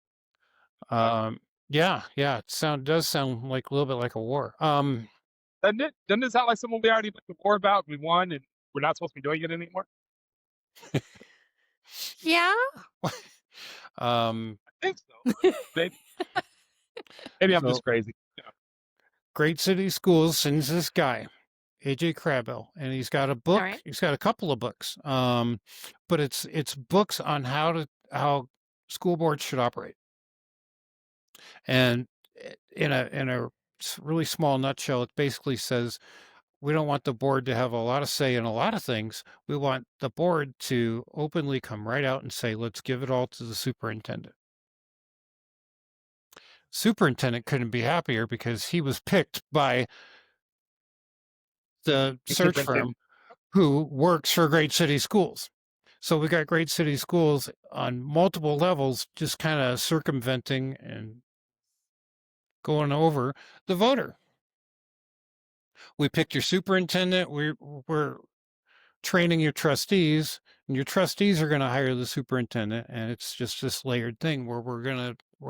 Uh, um yeah, it does sound like a little bit like a war. doesn't it? Doesn't it sound like someone we already went to war about? We won, and we're not supposed to be doing it anymore. Yeah. um I think so. Maybe, maybe I'm so just crazy. Great City Schools sends this guy AJ Crabell, and he's got a All book. right. He's got a couple of books, but it's books on how school boards should operate. And in a really small nutshell, it basically says we don't want the board to have a lot of say in a lot of things. We want the board to openly come right out and say, let's give it all to the superintendent. Superintendent couldn't be happier because he was picked by the The search firm superintendent. who works for Great City Schools. So we got Great City Schools on multiple levels, just kind of circumventing and going over the voter. We picked your superintendent. We're training your trustees, and your trustees are going to hire the superintendent, and it's just this layered thing where we're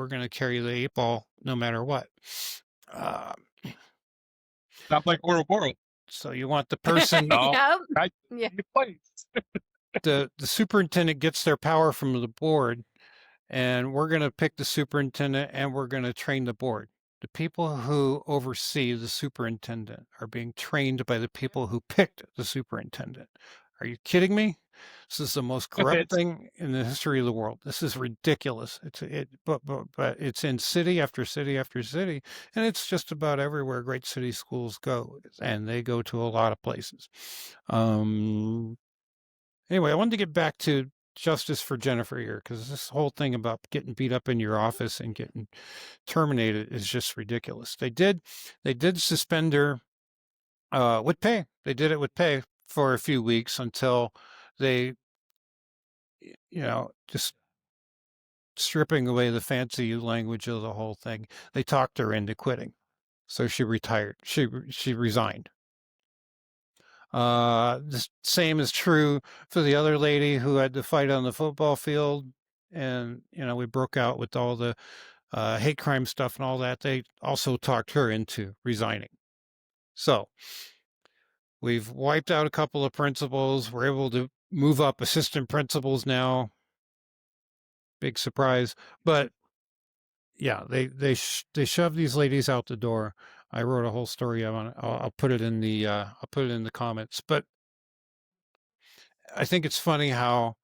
gonna carry the 8 ball no matter what. Uh, Sounds like Ouroboros. so you want the person, No, Yep. right Yeah. in your place. the superintendent gets their power from the board, and we're going to pick the superintendent and we're going to train the board. The people who oversee the superintendent are being trained by the people who picked the superintendent. Are you kidding me? This is the most If corrupt it's thing in the history of the world. This is ridiculous. But it's in city after city after city, and it's just about everywhere Great City Schools go, and they go to a lot of places. Um, Anyway, I wanted to get back to justice for Jennifer here because this whole thing about getting beat up in your office and getting terminated is just ridiculous. They did suspend her with pay. They did it with pay for a few weeks until they, just stripping away the fancy language of the whole thing. They talked her into quitting, so she retired. She resigned. The same is true for the other lady who had to fight on the football field. And, we broke out with all the hate crime stuff and all that. They also talked her into resigning. So we've wiped out a couple of principals. We're able to move up assistant principals now. Big surprise. But yeah, they shoved these ladies out the door. I wrote a whole story on it. I'll put it in the comments. But I think it's funny how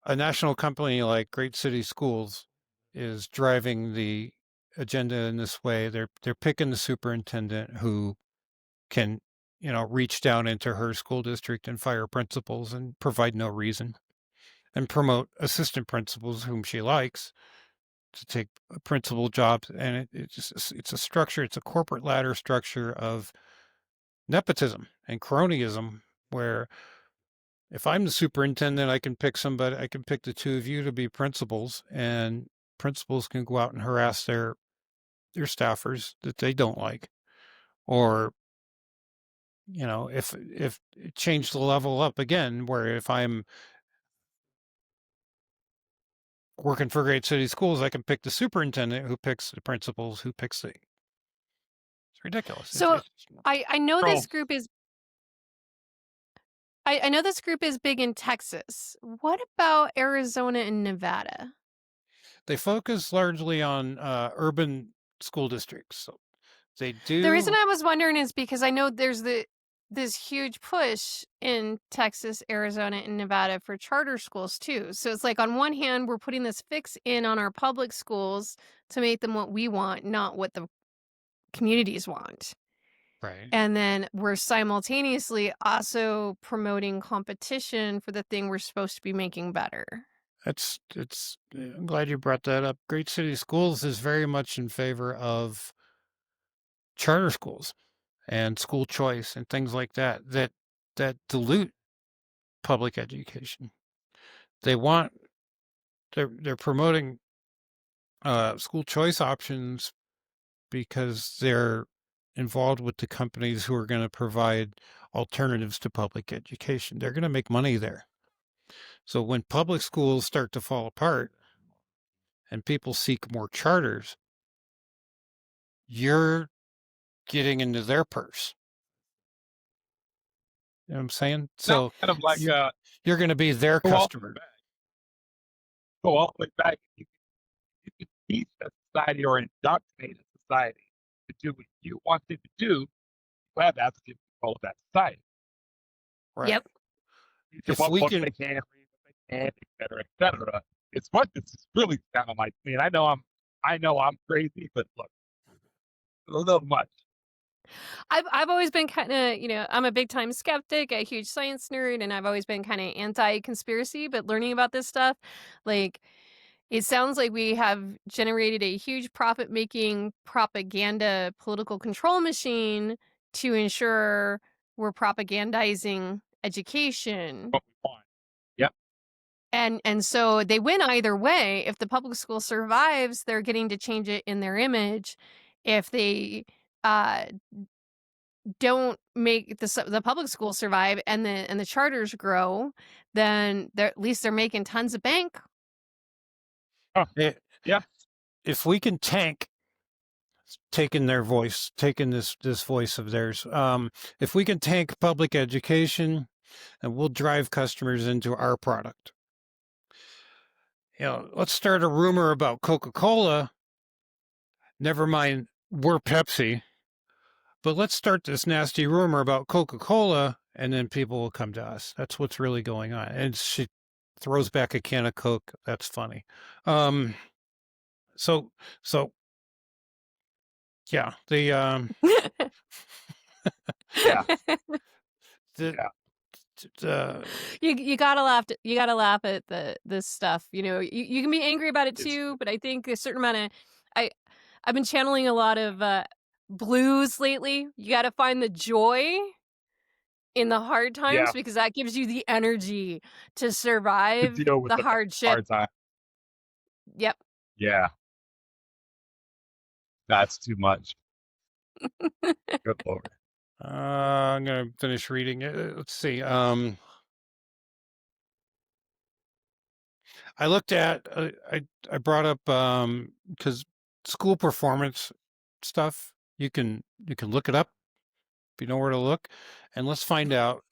a national company like Great City Schools is driving the agenda in this way. They're picking the superintendent who can, reach down into her school district and fire principals and provide no reason, and promote assistant principals whom she likes to take principal jobs. And it's a structure, it's a corporate ladder structure of nepotism and cronyism, where if I'm the superintendent, I can pick the two of you to be principals, and principals can go out and harass their staffers that they don't like. Or, if change the level up again, where if I'm working for Great City Schools, I can pick the superintendent who picks the principals, who picks the, it's ridiculous. So I know Bro, this group is I know this group is big in Texas. What about Arizona and Nevada? They focus largely on urban school districts. So they The reason do, I was wondering is because I know there's this huge push in Texas, Arizona, and Nevada for charter schools too. So it's like on one hand, we're putting this fix in on our public schools to make them what we want, not what the communities want. right. And then we're simultaneously also promoting competition for the thing we're supposed to be making better. I'm glad you brought that up. Great City Schools is very much in favor of charter schools and school choice and things like that dilute public education. They want they're promoting school choice options because they're involved with the companies who are going to provide alternatives to public education. They're going to make money there. So when public schools start to fall apart and people seek more charters, you're getting into their purse. You know what I'm saying? now So kind of like you you're going to be their go all the way customer. back. Go all the way back. You can teach a society or indoctrinate a society to do what you want them to do. You have absolute control of that society. Right. Yep. Teach them If we what they can, can read, what they can't, et cetera, et cetera. It's what this is really sounding like to me. And I know I'm crazy, but look, a little much. I've always been kind of, I'm a big time skeptic, a huge science nerd, and I've always been kind of anti-conspiracy, but learning about this stuff, like it sounds like we have generated a huge profit-making propaganda political control machine to ensure we're propagandizing education. What we want. Yep. And so they win either way. If the public school survives, they're getting to change it in their image. If they uh don't make the public school survive and the charters grow, then they're at least they're making tons of bank. Oh, eh, yeah. if we can tank taking their voice, taking this voice of theirs, if we can tank public education, and we'll drive customers into our product. Let's start a rumor about Coca-Cola. Never mind, we're Pepsi. But let's start this nasty rumor about Coca-Cola, and then people will come to us. That's what's really going on. And she throws back a can of Coke. That's funny. Um, so, so yeah, Yeah. the, Yeah. the, You gotta laugh. You gotta laugh at this stuff. You can be angry about it It's too, but I think a certain amount of I I've been channeling a lot of blues lately. You got to find the joy in the hard times yeah. because that gives you the energy to To survive deal with the the hardship. hard time. Yep. Yeah. That's too much. Good Lord. I'm gonna finish reading it. Let's see. I looked at. I brought up because school performance stuff. You can look it up if you know where to look, and let's find out.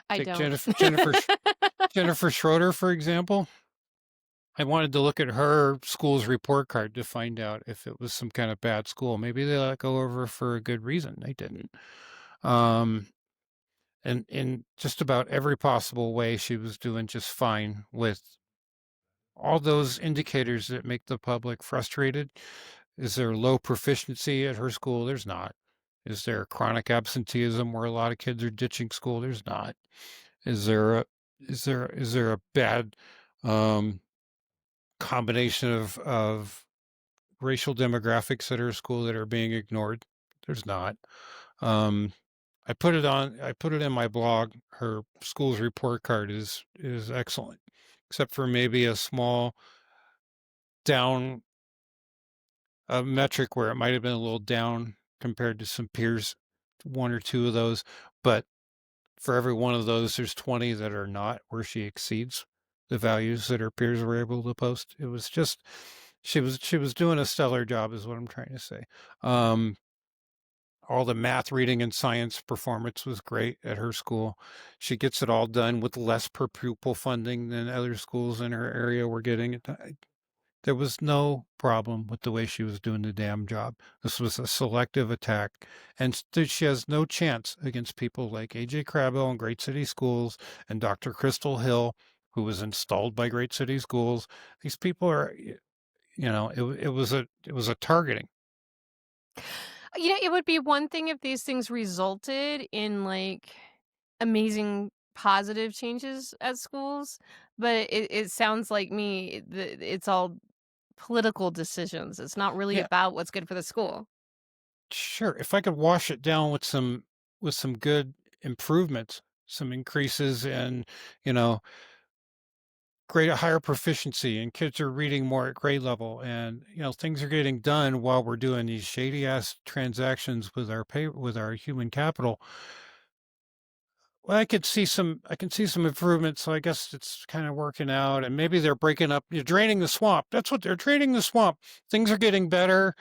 I Take don't. Jennifer Schroeder, for example. I wanted to look at her school's report card to find out if it was some kind of bad school. Maybe they let go over for a good reason. They didn't. Um, and in just about every possible way, she was doing just fine with all those indicators that make the public frustrated. Is there low proficiency at her school? There's not. Is there chronic absenteeism where a lot of kids are ditching school? There's not. Is there a is there a bad um, combination of racial demographics at her school that are being ignored? There's not. Um, I put it in my blog. Her school's report card is excellent, except for maybe a small down a metric where it might have been a little down compared to some peers, one or two of those. But for every one of those, there's 20 that are not where she exceeds the values that her peers were able to post. It was just she was doing a stellar job, is what I'm trying to say. Um, all the math, reading, and science performance was great at her school. She gets it all done with less per pupil funding than other schools in her area were getting. There was no problem with the way she was doing the damn job. This was a selective attack, and she has no chance against people like AJ Crabell and Great City Schools and Dr. Crystal Hill, who was installed by Great City Schools. These people are, it was a targeting. It would be one thing if these things resulted in, like, amazing positive changes at schools, but it sounds like me that it's all political decisions. It's not really Yeah, about what's good for the school. sure. If I could wash it down with some good improvements, some increases in, you know, great higher proficiency and kids are reading more at grade level and things are getting done while we're doing these shady ass transactions with our pay with our human capital. Well, I can see some improvements, so I guess it's kind of working out, and maybe they're breaking up, you're draining the swamp. That's what they're draining the swamp. Things are getting better,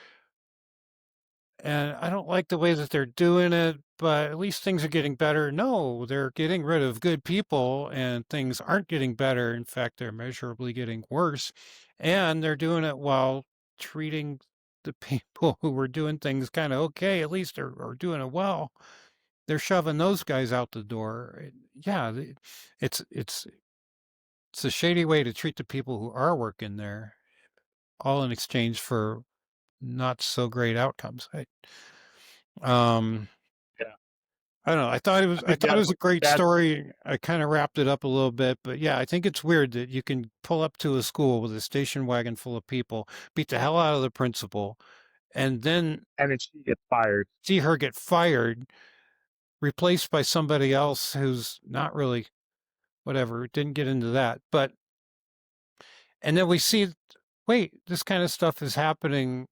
and I don't like the way that they're doing it, but at least things are getting better. No, they're getting rid of good people and things aren't getting better. In fact, they're measurably getting worse. And they're doing it while treating the people who were doing things kind of okay, at least are doing it well. They're shoving those guys out the door. Yeah, it's it's it's a shady way to treat the people who are working there, all in exchange for not so great outcomes. Um, Yeah, I don't know. I I think thought it was a great that story. I kind of wrapped it up a little bit, but yeah, I think it's weird that you can pull up to a school with a station wagon full of people, beat the hell out of the principal, and then and then she gets fired. see her get fired, replaced by somebody else who's not really whatever. Didn't get into that, but and then we see, wait, this kind of stuff is happening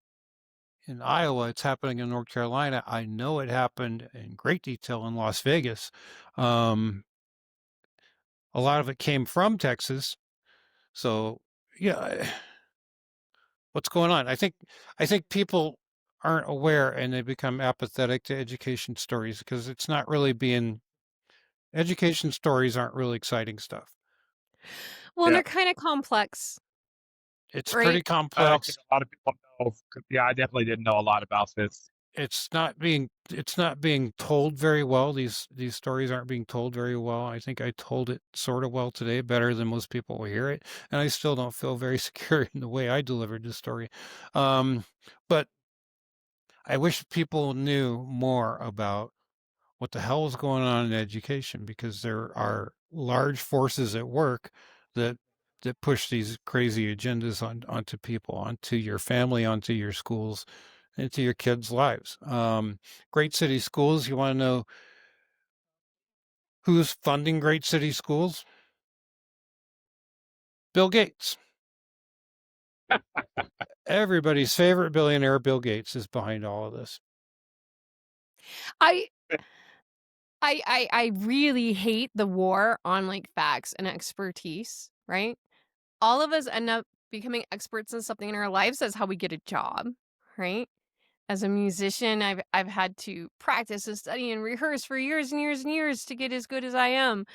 in Iowa. It's happening in North Carolina. I know it happened in great detail in Las Vegas. Um, a lot of it came from Texas. So, yeah, what's going on? I think people aren't aware and they become apathetic to education stories because it's not really being education stories aren't really exciting stuff. Well, and Yeah, they're kinda complex, It's right? pretty I don't think complex. a lot of people know. Yeah, I definitely didn't know a lot about this. It's not being told very well. These stories aren't being told very well. I think I told it sort of well today, better than most people will hear it, and I still don't feel very secure in the way I delivered the story. Um, but I wish people knew more about what the hell is going on in education because there are large forces at work that push these crazy agendas onto people, onto your family, onto your schools, into your kids' lives. Great city schools. You want to know who's funding great city schools? Bill Gates. Everybody's favorite billionaire, Bill Gates, is behind all of this. I I really hate the war on, like, facts and expertise, right? All of us end up becoming experts in something in our lives. That's how we get a job, right? As a musician, I've had to practice and study and rehearse for years and years and years to get as good as I am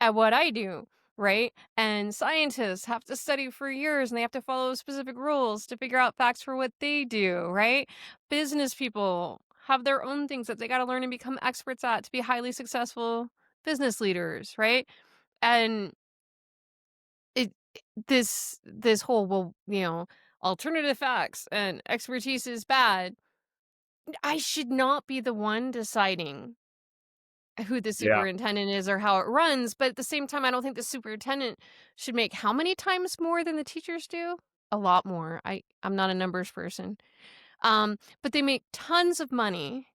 at what I do, right? And scientists have to study for years and they have to follow specific rules to figure out facts for what they do, right? Business people have their own things that they got to learn and become experts at to be highly successful business leaders, right? And this whole, well, alternative facts and expertise is bad. I should not be the one deciding who the Yeah, superintendent is or how it runs, but at the same time, I don't think the superintendent should make how many times more than the teachers do? A lot more. I'm not a numbers person. But they make tons of money.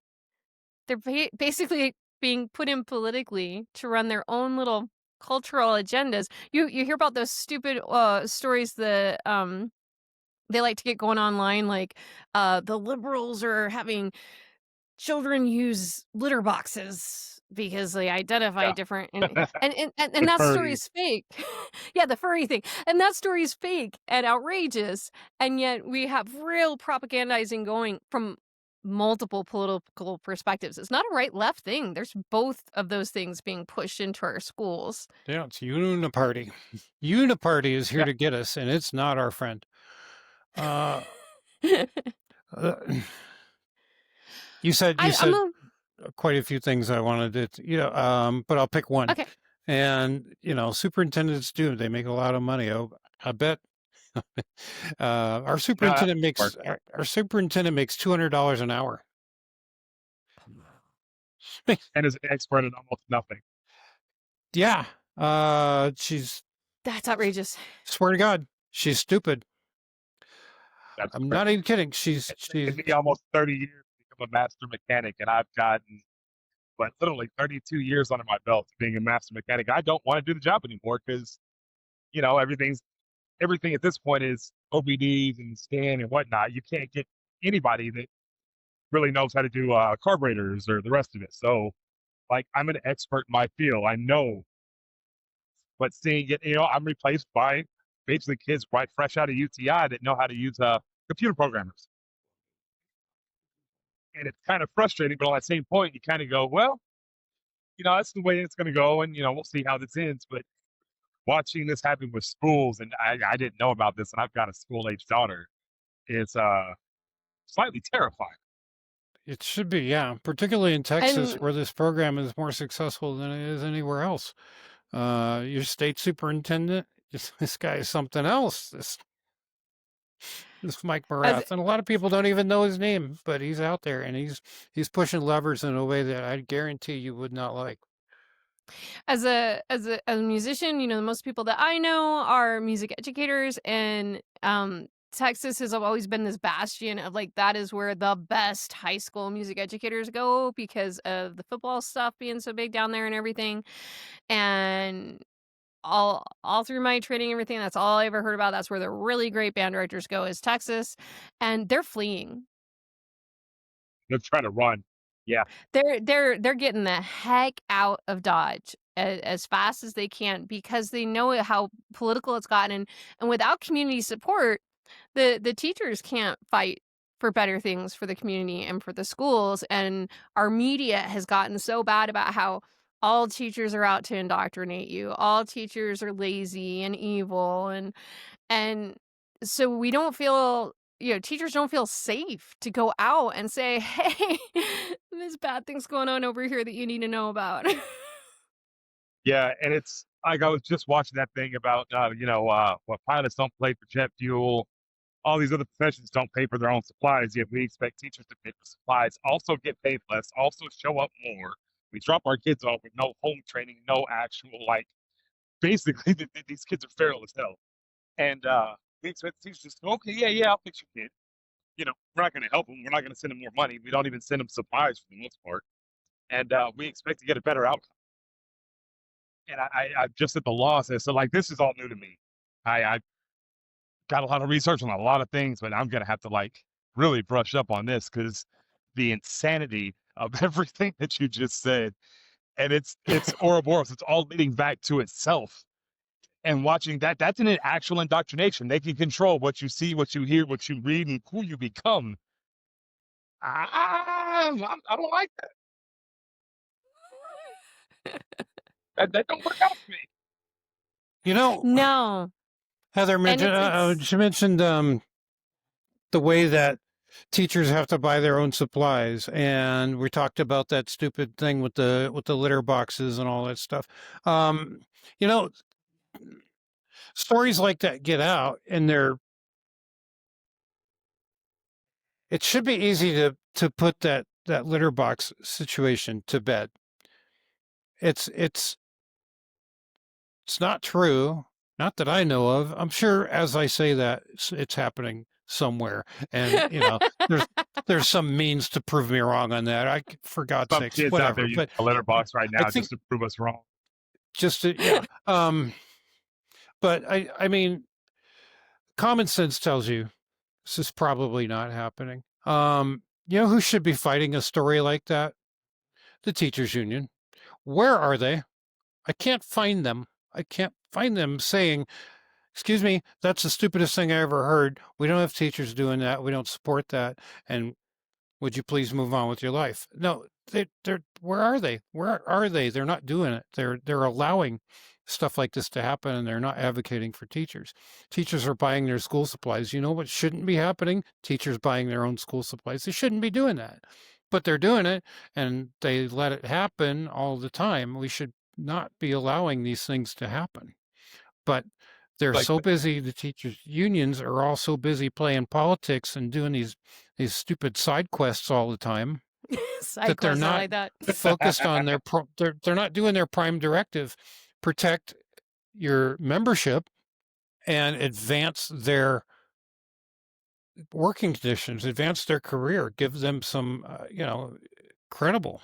They're basically being put in politically to run their own little cultural agendas. You hear about those stupid stories that they like to get going online, like the liberals are having children use litter boxes because they identify yeah. different, and The that story furries. is fake. Yeah, the furry thing. And that story is fake and outrageous, and yet we have real propagandizing going from multiple political perspectives. It's not a right left thing. There's both of those things being pushed into our schools. Yeah, it's Uniparty. Uniparty is here Yeah, to get us, and it's not our friend. Uh, uh, you I'm said a quite a few things I wanted to, but I'll pick one. okay. And superintendents do. They make a lot of money. Oh, I bet our yeah. superintendent makes our superintendent makes $200 an hour. And is an expert in almost nothing. Yeah. She's That's outrageous. swear to God, she's stupid. That's I'm not correct. even kidding. It's taken me almost 30 years to become a master mechanic, and I've gotten, but literally 32 years under my belt being a master mechanic. I don't want to do the job anymore because everything at this point is OBDs and scan and whatnot. You can't get anybody that really knows how to do carburetors or the rest of it. So, like, I'm an expert in my field. I know, but seeing it, I'm replaced by basically kids right fresh out of UTI that know how to use computer programmers. And it's kind of frustrating, but on that same point, you kind of go, well, that's the way it's going to go. And, we'll see how this ends. But watching this happen with schools, and I didn't know about this, and I've got a school age daughter, is slightly terrifying. it should be, yeah, particularly in Texas And where this program is more successful than it is anywhere else. Your state superintendent, this guy is something else. This Mike as Morath, and a lot of people don't even know his name, but he's out there and he's pushing levers in a way that I guarantee you would not like. as a musician, the most people that I know are music educators, and Texas has always been this bastion of like that is where the best high school music educators go because of the football stuff being so big down there and everything. And all through my training and everything, that's all I ever heard about. That's where the really great band directors go is Texas, and they're fleeing. They're trying to run. Yeah, They're getting the heck out of Dodge as fast as they can because they know how political it's gotten, and without community support, the teachers can't fight for better things for the community and for the schools, and our media has gotten so bad about how all teachers are out to indoctrinate you, all teachers are lazy and evil, and so we don't feel teachers don't feel safe to go out and say, "Hey, there's bad things going on over here that you need to know about." yeah, and it's like I was just watching that thing about what pilots don't pay for jet fuel. All these other professions don't pay for their own supplies, yet we expect teachers to pay for supplies, also get paid less, also show up more. We drop our kids off with no home training, no actual like. Basically, these kids are feral as hell, and we expect the teachers to just go, okay, yeah, yeah, I'll fix your kid. We're not going to help them. We're not going to send them more money. We don't even send them supplies for the most part, and we expect to get a better outcome. And I'm just at the loss. So like this is all new to me. I got a lot of research on a lot of things, but I'm gonna have to like really brush up on this because the insanity of everything that you just said, and it's Ouroboros. It's all leading back to itself. And watching that's an actual indoctrination. They can control what you see, what you hear, what you read, and who you become. I don't like that. That don't work out for me. You know, No, Heather and mentioned it's she mentioned the way that teachers have to buy their own supplies, and we talked about that stupid thing with the litter boxes and all that stuff. Um, you know, stories like that get out, and it should be easy to put that litter box situation to bed. It's it's not true, not that I know of. I'm sure as I say that, it's happening somewhere, and, there's some means to prove me wrong on that. For God's Some sakes, kids out there whatever, using but a litter box right I now think just to prove us wrong. just to yeah, but I mean, common sense tells you this is probably not happening. You know who should be fighting a story like that? The teachers union. Where are they? I can't find them. I can't find them saying, "Excuse me, that's the stupidest thing I ever heard. We don't have teachers doing that. We don't support that. And would you please move on with your life?" No, they're where are they? Where are they? They're not doing it. They're allowing stuff like this to happen, and they're not advocating for teachers. Teachers are buying their school supplies. You know what shouldn't be happening? Teachers buying their own school supplies. They shouldn't be doing that. But they're doing it, and they let it happen all the time. We should not be allowing these things to happen. But they're Like so busy, the teachers unions are all so busy playing politics and doing these stupid side quests all the time Side that they're quest, I not like that. focused on they're not doing their prime directive, protect your membership and advance their working conditions, advance their career, give them some credible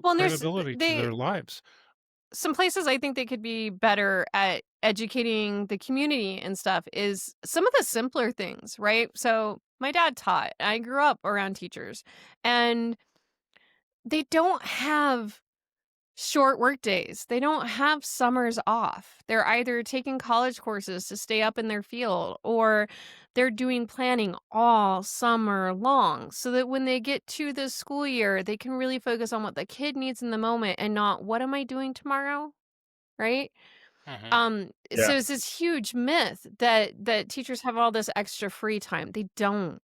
Well, and there's credibility to they their lives. some places I think they could be better at educating the community and stuff is some of the simpler things, right? So my dad taught. I grew up around teachers, and they don't have short work days. They don't have summers off. They're either taking college courses to stay up in their field, or they're doing planning all summer long so that when they get to the school year, they can really focus on what the kid needs in the moment and not what am I doing tomorrow, right? Mhm. yeah, So it's this huge myth that teachers have all this extra free time. They don't.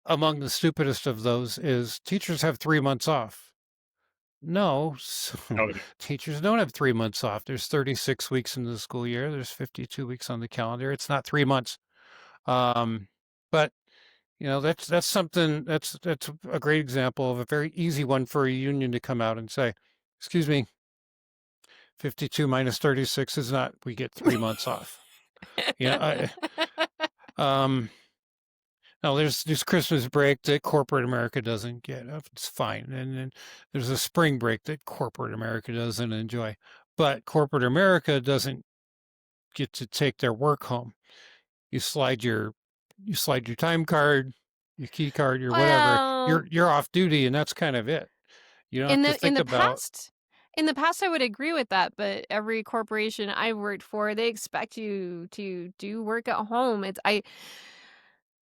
Among the stupidest of those is teachers have 3 months off. No, so no, it teachers don't have 3 months off. There's 36 weeks in the school year. There's 52 weeks on the calendar. It's not 3 months. Um, but that's something that's a great example of a very easy one for a union to come out and say, "Excuse me, 52 minus 36 is not. We get 3 months off." You know, um, Now there's Christmas break that corporate America doesn't get. It's fine, and then there's a spring break that corporate America doesn't enjoy. But corporate America doesn't get to take their work home. You slide your you slide your time card, your key card, your whatever. Well, You're off duty, and that's kind of it. You don't have in to the in think the about. past in the past, I would agree with that, but every corporation I worked for, they expect you to do work at home. I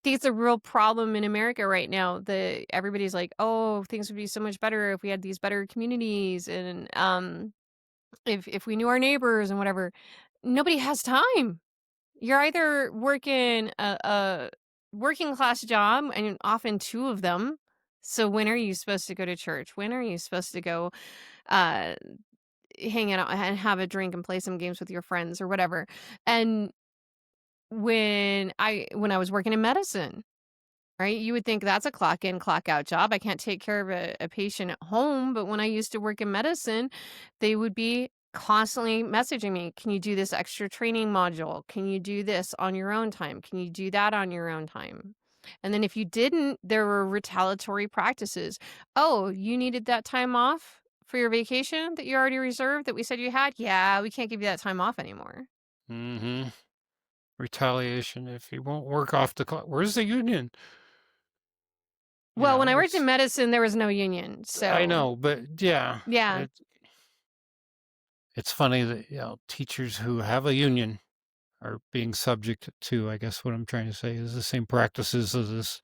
think it's a real problem in America right now that everybody's like, "Oh, things would be so much better if we had these better communities and if we knew our neighbors and whatever." Nobody has time. You're either working a working class job, and often two of them. So when are you supposed to go to church? When are you supposed to go uh hang out and have a drink and play some games with your friends or whatever? And when I was working in medicine, right? You would think that's a clock in, clock out job. I can't take care of a patient at home. But when I used to work in medicine, they would be constantly messaging me, can you do this extra training module? Can you do this on your own time? Can you do that on your own time? And then if you didn't, there were retaliatory practices. Oh, you needed that time off for your vacation that you already reserved that we said you had? Yeah, we can't give you that time off anymore. Hmm. Retaliation if you won't work off the clock. Where's the union? Well, when I worked in It's medicine, there was no union. I So, know, but yeah, yeah. it's funny that teachers who have a union are being subject to, I guess what I'm trying to say is the same practices as this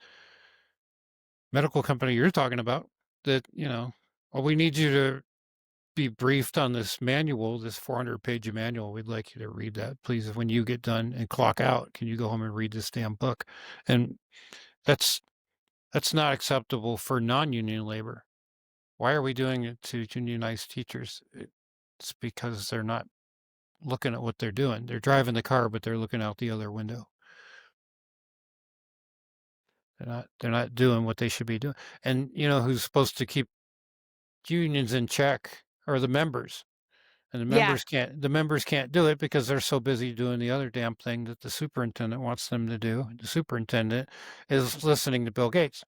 medical company you're talking about. That well, we need you to be briefed on this manual, this 400-page manual. We'd like you to read that, please. When you get done and clock out, can you go home and read this damn book? And that's that's not acceptable for non-union labor. Why are we doing it to unionized teachers? It's because they're not looking at what they're doing. They're driving the car, but they're looking out the other window. They're not doing what they should be doing. And you know who's supposed to keep unions in check are the members. And Yeah. the members can't do it because they're so busy doing the other damn thing that the superintendent wants them to do. The superintendent is listening to Bill Gates.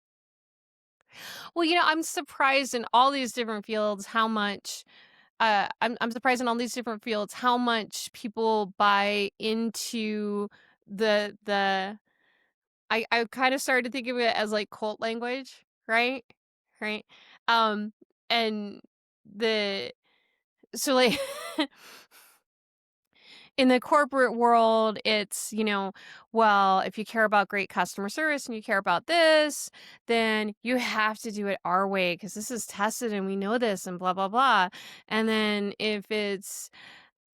Well, I'm surprised in all these different fields how much I'm surprised in all these different fields how much people buy into the I kind of started to think of it as like cult language, right? Right? Um and the so like in the corporate world, it's, well, if you care about great customer service and you care about this, then you have to do it our way because this is tested and we know this and blah, blah, blah. And then if it's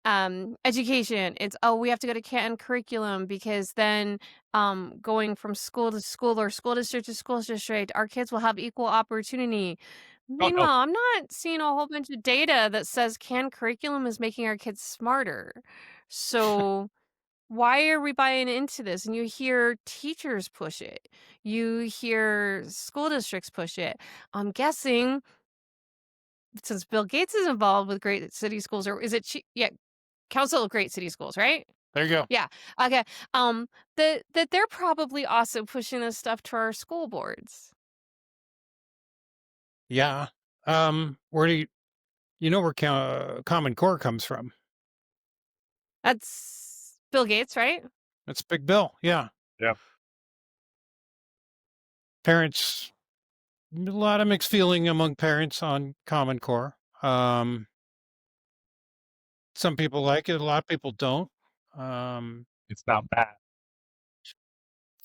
education, it's, oh, we have to go to canned curriculum because then going from school to school or school district to school district, our kids will have equal opportunity. Oh no, Meanwhile, I'm not seeing a whole bunch of data that says canned curriculum is making our kids smarter. So why are we buying into this? And you hear teachers push it. You hear school districts push it. I'm guessing since Bill Gates is involved with great city schools, or is it, yeah, Council of Great City Schools, right? There you go. Yeah. Okay. That they're probably also pushing this stuff to our school boards. Yeah. Where do you know where Common Core comes from? That's Bill Gates, right? That's Big Bill. Yeah. yeah, Parents, a lot of mixed feeling among parents on Common Core. Some people like it, a lot of people don't. it's not bad.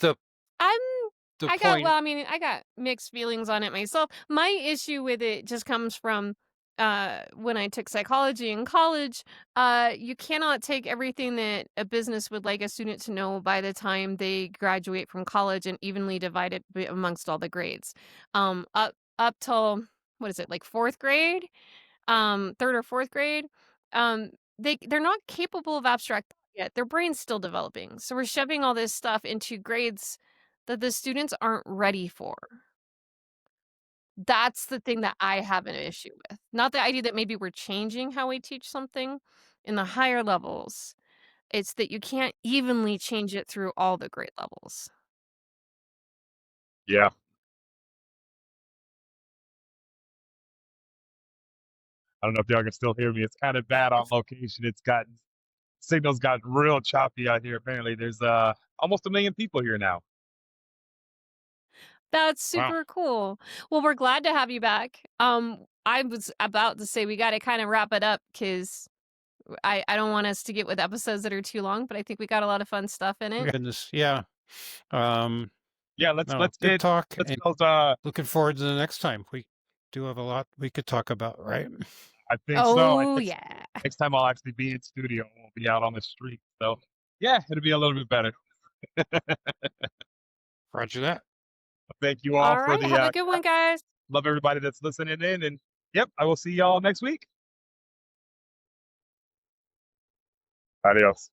The I'm the I got point, well, I mean, I got mixed feelings on it myself. My issue with it just comes from when I took psychology in college. You cannot take everything that a business would like a student to know by the time they graduate from college and evenly divide it amongst all the grades. Up till what is it, like 4th grade? 3rd or 4th grade, they're not capable of abstract thought yet. Their brain's still developing. So we're shoving all this stuff into grades that the students aren't ready for. That's the thing that I have an issue with. Not the idea that maybe we're changing how we teach something in the higher levels. It's that you can't evenly change it through all the grade levels. Yeah, I don't know if y'all can still hear me. It's kind of bad on location. It's gotten signals gotten real choppy out here. Apparently, there's almost 1 million people here now. That's wow. super cool. Well, we're glad to have you back. I was about to say we got to kind of wrap it up because I don't want us to get with episodes that are too long, but I think we got a lot of fun stuff in it. Goodness, yeah. Um, Yeah, let's no, let's good get talk, let's and get those. looking forward to the next time. We do have a lot we could talk about, right? I think so. Oh, yeah. Next time I'll actually be in studio. I won't be out on the street. So yeah, it'll be a little bit better. Roger that. Thank you all All for right. the Have a good one, guys. love everybody that's listening in, and yep, I will see y'all next week. Adios.